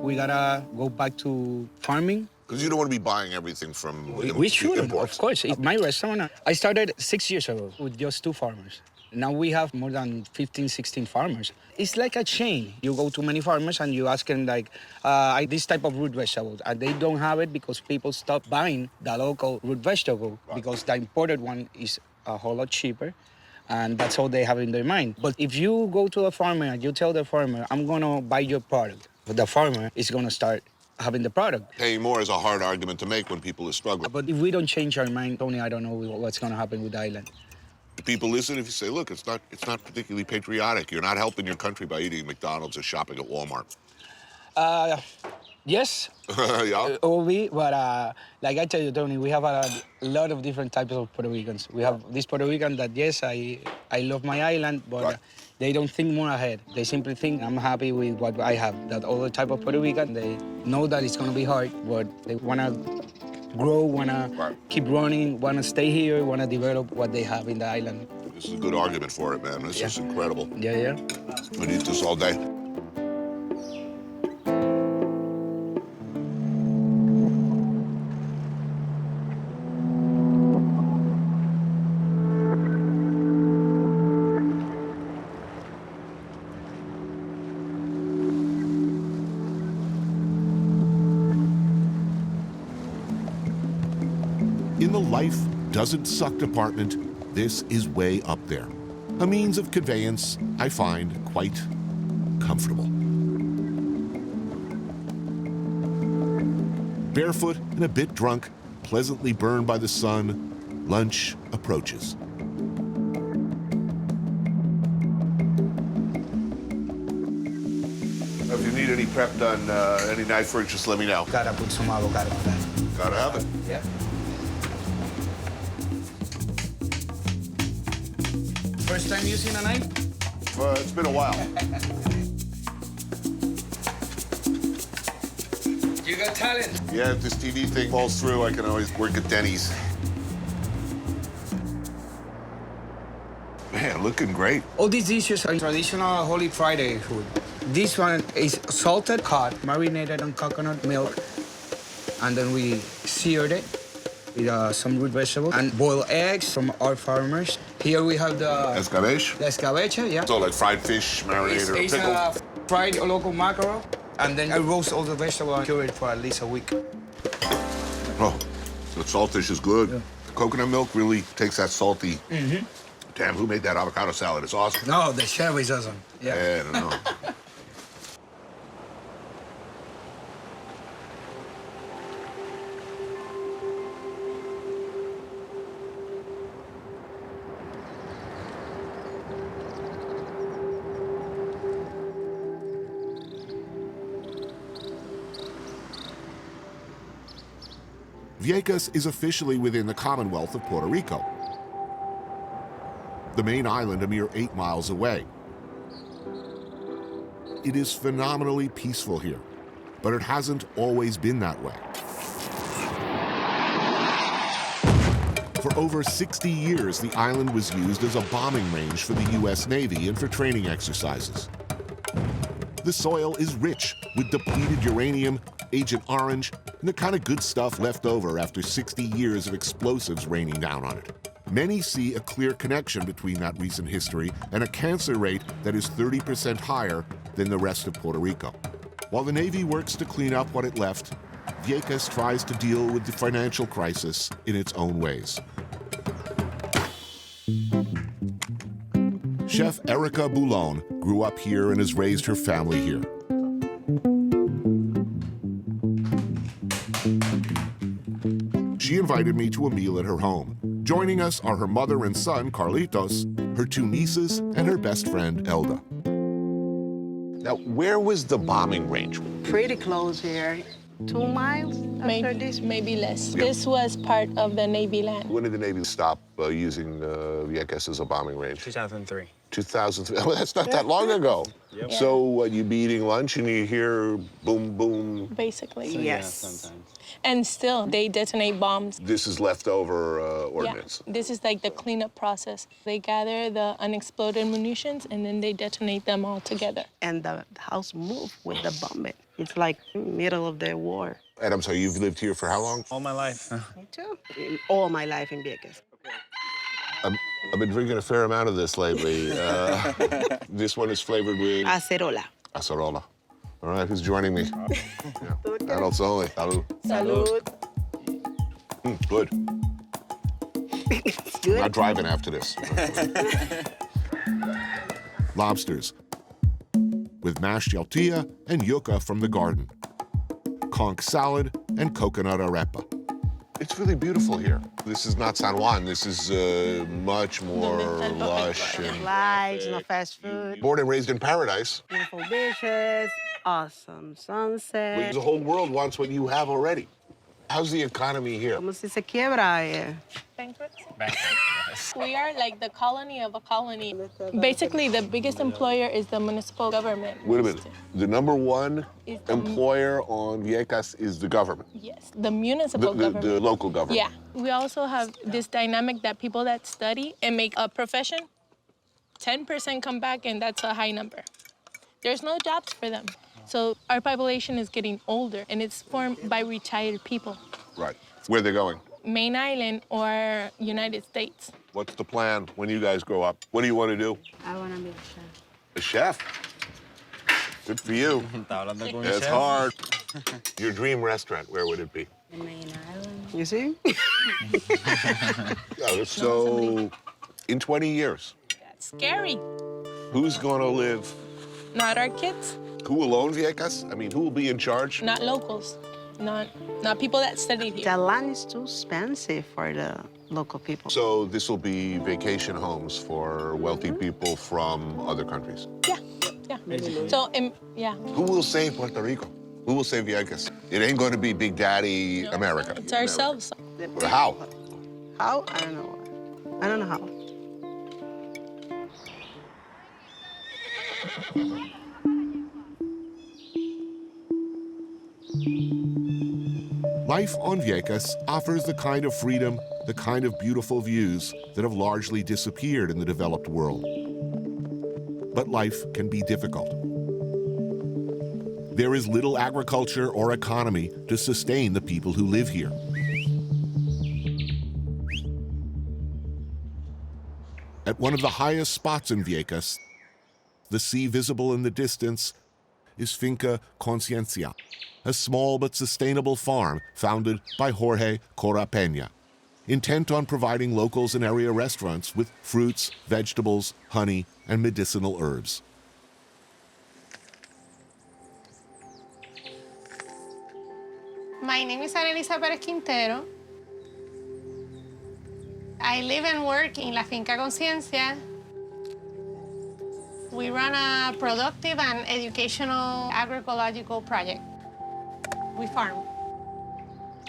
We gotta go back to farming. Because you don't want to be buying everything from We shouldn't, of course. My restaurant, I started 6 years ago with just 2 farmers. Now we have more than 15, 16 farmers. It's like a chain. You go to many farmers and you ask them like, this type of root vegetable. And they don't have it because people stop buying the local root vegetable because the imported one is a whole lot cheaper. And that's all they have in their mind. But if you go to a farmer and you tell the farmer, I'm gonna buy your product, the farmer is gonna start having the product. Paying more is a hard argument to make when people are struggling. But if we don't change our mind, Tony, I don't know what's gonna happen with the island. Do people listen if you say, look, it's not particularly patriotic. You're not helping your country by eating McDonald's or shopping at Walmart? Yes. Yeah. But like I tell you, Tony, we have a lot of different types of Puerto Ricans. We have this Puerto Rican that, yes, I love my island, but they don't think more ahead. They simply think, I'm happy with what I have. That other type of Puerto Rican, they know that it's going to be hard, but they want to grow, want to keep running, want to stay here, want to develop what they have in the island. This is a good argument for it, man. This is incredible. Yeah, yeah. I'd eat this all day. In the life doesn't suck department, this is way up there. A means of conveyance I find quite comfortable. Barefoot and a bit drunk, pleasantly burned by the sun, lunch approaches. If you need any prep done, any knife work, just let me know. Gotta put some avocado on that. Gotta have it. Yeah. First time using a knife? It's been a while. You got talent. Yeah, if this TV thing falls through, I can always work at Denny's. Man, looking great. All these dishes are traditional Holy Friday food. This one is salted cod, marinated on coconut milk, and then we seared it with some root vegetables and boiled eggs from our farmers. Here we have the escabeche. The escabeche, yeah. So like fried fish, marinated or It's pickled. fried local mackerel, and then I roast all the vegetables and cure it for at least a week. Oh, the saltfish is good. Yeah. The coconut milk really takes that salty. Mm-hmm. Damn, who made that avocado salad? It's awesome. No, the chef is awesome. Yeah. Yeah, I don't know. Vieques is officially within the Commonwealth of Puerto Rico, the main island a mere 8 miles away. It is phenomenally peaceful here, but it hasn't always been that way. For over 60 years, the island was used as a bombing range for the U.S. Navy and for training exercises. The soil is rich with depleted uranium, Agent Orange, and the kind of good stuff left over after 60 years of explosives raining down on it. Many see a clear connection between that recent history and a cancer rate that is 30% higher than the rest of Puerto Rico. While the Navy works to clean up what it left, Vieques tries to deal with the financial crisis in its own ways. Chef Erica Boulon grew up here and has raised her family here. She invited me to a meal at her home. Joining us are her mother and son, Carlitos, her 2 nieces, and her best friend, Elda. Now, where was the bombing range? Pretty close here. 2 miles after this? Maybe less. Yeah. This was part of the Navy land. When did the Navy stop using Vieques as a bombing range? 2003. 2003. Well, that's not that long ago. Yep. So you be eating lunch and you hear boom, boom. Basically. So, Yes. yeah, sometimes. And still, they detonate bombs. This is leftover ordnance. Yeah. This is like the cleanup process. They gather the unexploded munitions and then they detonate them all together. And the house moved with the bombing. It's like middle of the war. And I'm sorry, you've lived here for how long? All my life. Me too. All my life in Vieques. I've been drinking a fair amount of this lately. This one is flavored with Acerola. acerola. All right, who's joining me? Yeah. Adults only. Salud. Salud. Good. It's good. I'm not driving after this. Lobsters, with mashed yaltilla and yuca from the garden, conch salad, and coconut arepa. It's really beautiful here. This is not San Juan. This is much more lush. And Lights, no fast food. born and raised in paradise. Beautiful beaches, awesome sunset. The whole world wants what you have already. How's the economy here? Como si se quiebra. Bankruptcy. We are like the colony of a colony. Basically, the biggest employer is the municipal government. Wait a minute. The number one Is the- employer on Vieques is the government. Yes, the municipal government. The local government. Yeah. We also have this dynamic that people that study and make a profession, 10% come back, and that's a high number. There's no jobs for them. So our population is getting older, and it's formed by retired people. Right. Where they going? Main Island or United States. What's the plan when you guys grow up? What do you want to do? I want to be a chef. A chef? Good for you. It's hard. Your dream restaurant, where would it be? The Main Island. You see? So, in 20 years, That's scary. who's going to live? Not our kids, Who will own Vieques? I mean, who will be in charge? not locals, not people that studied here. The land is too expensive for the local people. So this will be vacation homes for wealthy people from other countries. Yeah. So, yeah. Who will save Puerto Rico? Who will save Vieques? It ain't going to be Big Daddy America. It's ourselves. How? How? I don't know. I don't know how. Life on Vieques offers the kind of freedom, the kind of beautiful views that have largely disappeared in the developed world. But life can be difficult. There is little agriculture or economy to sustain the people who live here. At one of the highest spots in Vieques, the sea visible in the distance, is Finca Conciencia, a small but sustainable farm founded by Jorge Corapena, intent on providing locals and area restaurants with fruits, vegetables, honey, and medicinal herbs. My name is Anelisa Perez Quintero. I live and work in La Finca Conciencia. We run a productive and educational agroecological project. We farm.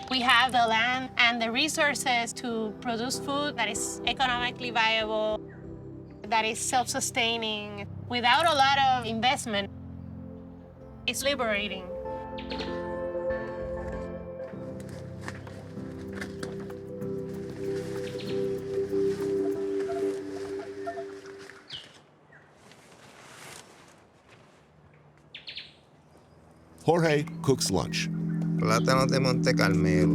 We have the land and the resources to produce food that is economically viable, that is self-sustaining, without a lot of investment. It's liberating. Jorge cooks lunch. Plátanos de Monte Carmelo.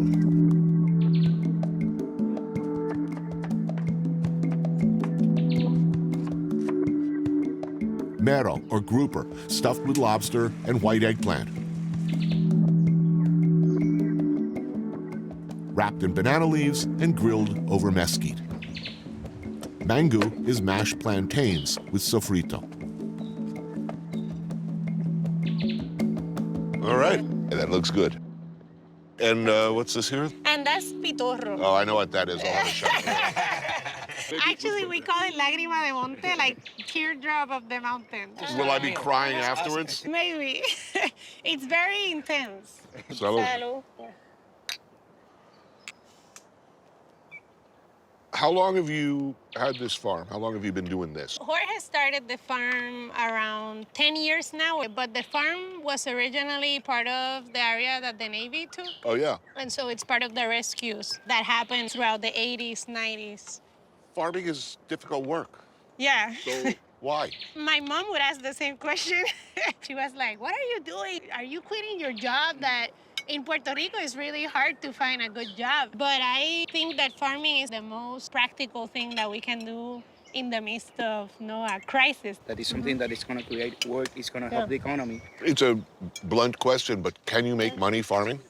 Mero, or grouper, stuffed with lobster and white eggplant. Wrapped in banana leaves and grilled over mesquite. Mango is mashed plantains with sofrito. All right. That looks good. And what's this here? And that's pitorro. Oh, I know what that is. I'll have a shot. Actually, we call it lágrima de monte, like teardrop of the mountain. Will I be crying afterwards? Maybe. It's very intense. Salud. Salud. How long have you had this farm? How long have you been doing this? Jorge started the farm around 10 years now, but the farm was originally part of the area that the Navy took. Oh, yeah. And so it's part of the rescues that happened throughout the 80s, 90s. Farming is difficult work. Yeah. So why? My mom would ask the same question. She was like, what are you doing? Are you quitting your job that in Puerto Rico it's really hard to find a good job? But I think that farming is the most practical thing that we can do in the midst of a crisis. That is something that is going to create work, it's going to help the economy. It's a blunt question, but can you make money farming?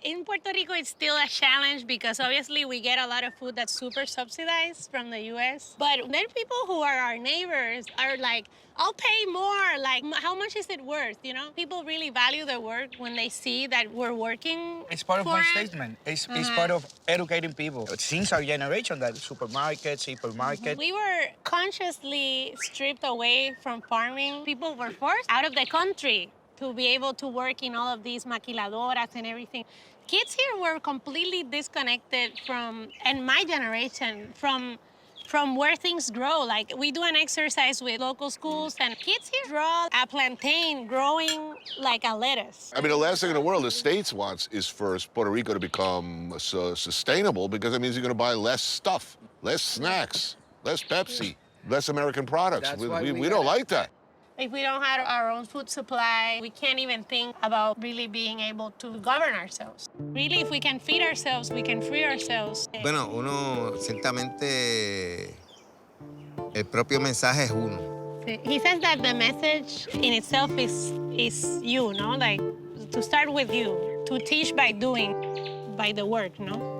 In Puerto Rico, it's still a challenge because obviously we get a lot of food that's super subsidized from the U.S. But then people who are our neighbors are like, I'll pay more. Like, how much is it worth? You know, people really value their work when they see that we're working. It's part of my for it. statement. It's part of educating people. Since our generation, that supermarkets. We were consciously stripped away from farming. People were forced out of the country to be able to work in all of these maquiladoras and everything. Kids here were completely disconnected from, and my generation, from where things grow. Like, we do an exercise with local schools, and kids here draw a plantain growing like a lettuce. I mean, the last thing in the world the States wants is for Puerto Rico to become sustainable, because that means you're going to buy less stuff, less snacks, less Pepsi, less American products. We don't like that. If we don't have our own food supply, we can't even think about really being able to govern ourselves. Really, if we can feed ourselves, we can free ourselves. Bueno, uno ciertamente el propio mensaje es uno. He says that the message in itself is you, no? Like, to start with you, to teach by doing, by the work, no?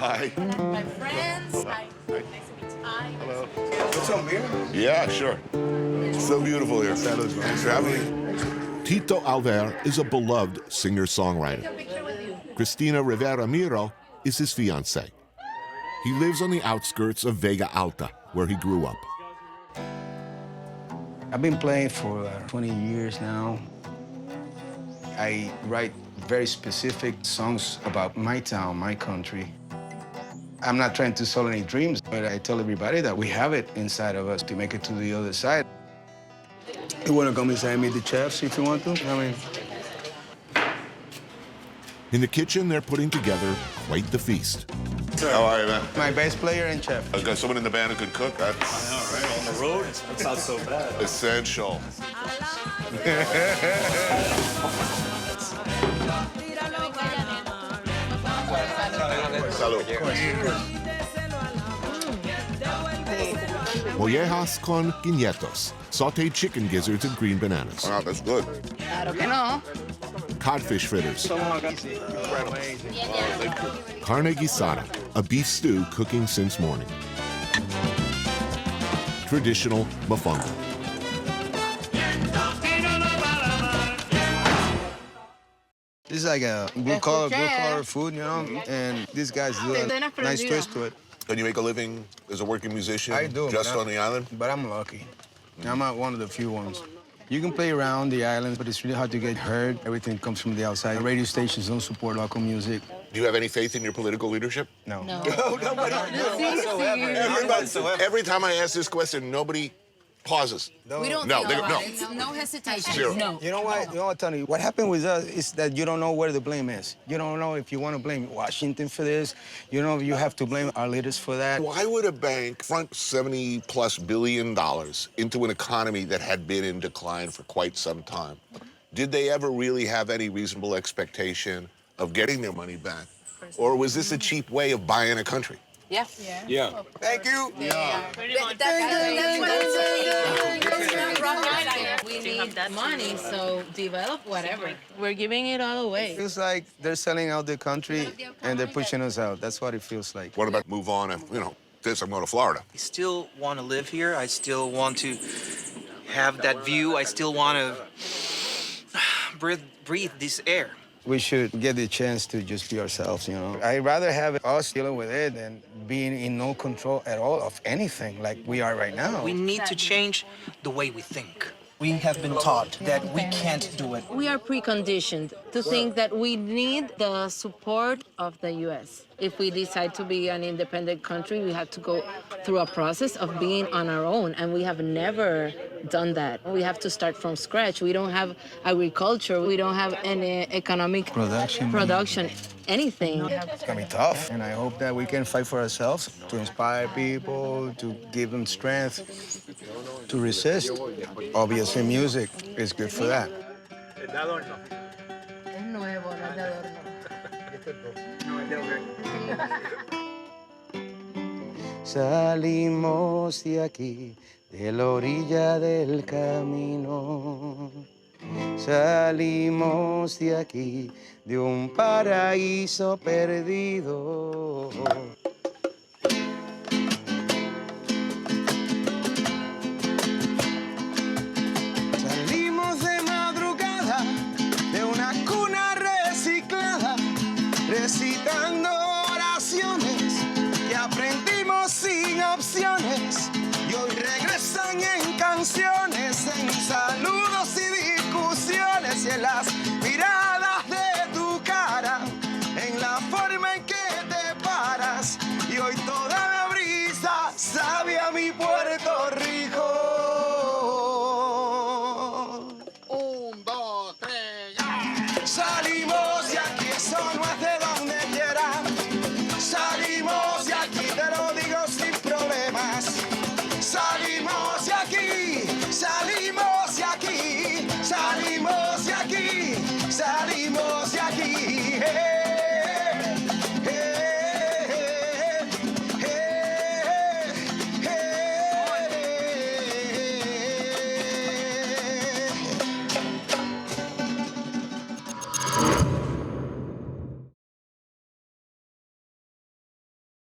Hi. My friends. Hi. Nice to meet you. Hi. Hello. What's up, beer? Yeah, sure. It's so beautiful here. Thanks for having me. Tito Alver is a beloved singer-songwriter. Cristina Rivera Miro is his fiancée. He lives on the outskirts of Vega Alta, where he grew up. I've been playing for 20 years now. I write very specific songs about my town, my country. I'm not trying to sell any dreams, but I tell everybody that we have it inside of us to make it to the other side. You want to come inside and meet the chefs if you want to? I mean... In the kitchen, they're putting together quite the feast. How are you, man? My bass player and chef. I've got someone in the band who can cook. I know, right? On the road, it's not so bad. Essential. Salud. Mollejas con guinetos, sautéed chicken gizzards and green bananas. Wow, that's good. Claro que no. Codfish fritters. Carne guisada, a beef stew cooking since morning. Traditional mofongo. This is like a blue-collar food, you know, and these guys do a nice twist to it. Can you make a living as a working musician? I do. Just on the island? But I'm lucky. I'm not one of the few ones. You can play around the island, but it's really hard to get heard. Everything comes from the outside. The radio stations don't support local music. Do you have any faith in your political leadership? No. No, nobody. Every time I ask this question, nobody pauses. We don't no, think about no. it. No hesitation. Zero. No. You know what, Tony? What happened with us is that you don't know where the blame is. You don't know if you want to blame Washington for this. You know, you have to blame our leaders for that. Why would a bank front $70+ billion into an economy that had been in decline for quite some time? Did they ever really have any reasonable expectation of getting their money back? Or was this a cheap way of buying a country? Yeah. Yeah. Thank you. Yeah. We need money, so develop whatever. We're giving it all away. It feels like they're selling out the country and they're pushing us out. That's what it feels like. What about move on and, I'm going to Florida? I still want to live here. I still want to have that view. I still want to breathe this air. We should get the chance to just be ourselves, you know. I'd rather have us dealing with it than being in no control at all of anything like we are right now. We need to change the way we think. We have been taught that we can't do it. We are preconditioned to think that we need the support of the U.S. If we decide to be an independent country, we have to go through a process of being on our own, and we have never done that. We have to start from scratch. We don't have agriculture. We don't have any economic production, anything. It's gonna be tough, and I hope that we can fight for ourselves, to inspire people, to give them strength, to resist. Obviously, music is good for that. Salimos de aquí, de la orilla del camino. Salimos de aquí, de un paraíso perdido. Salimos de madrugada, de una cuna reciclada, recitando oraciones que aprendimos sin opciones. Y hoy regresan en canciones, en saludos y discusiones y en las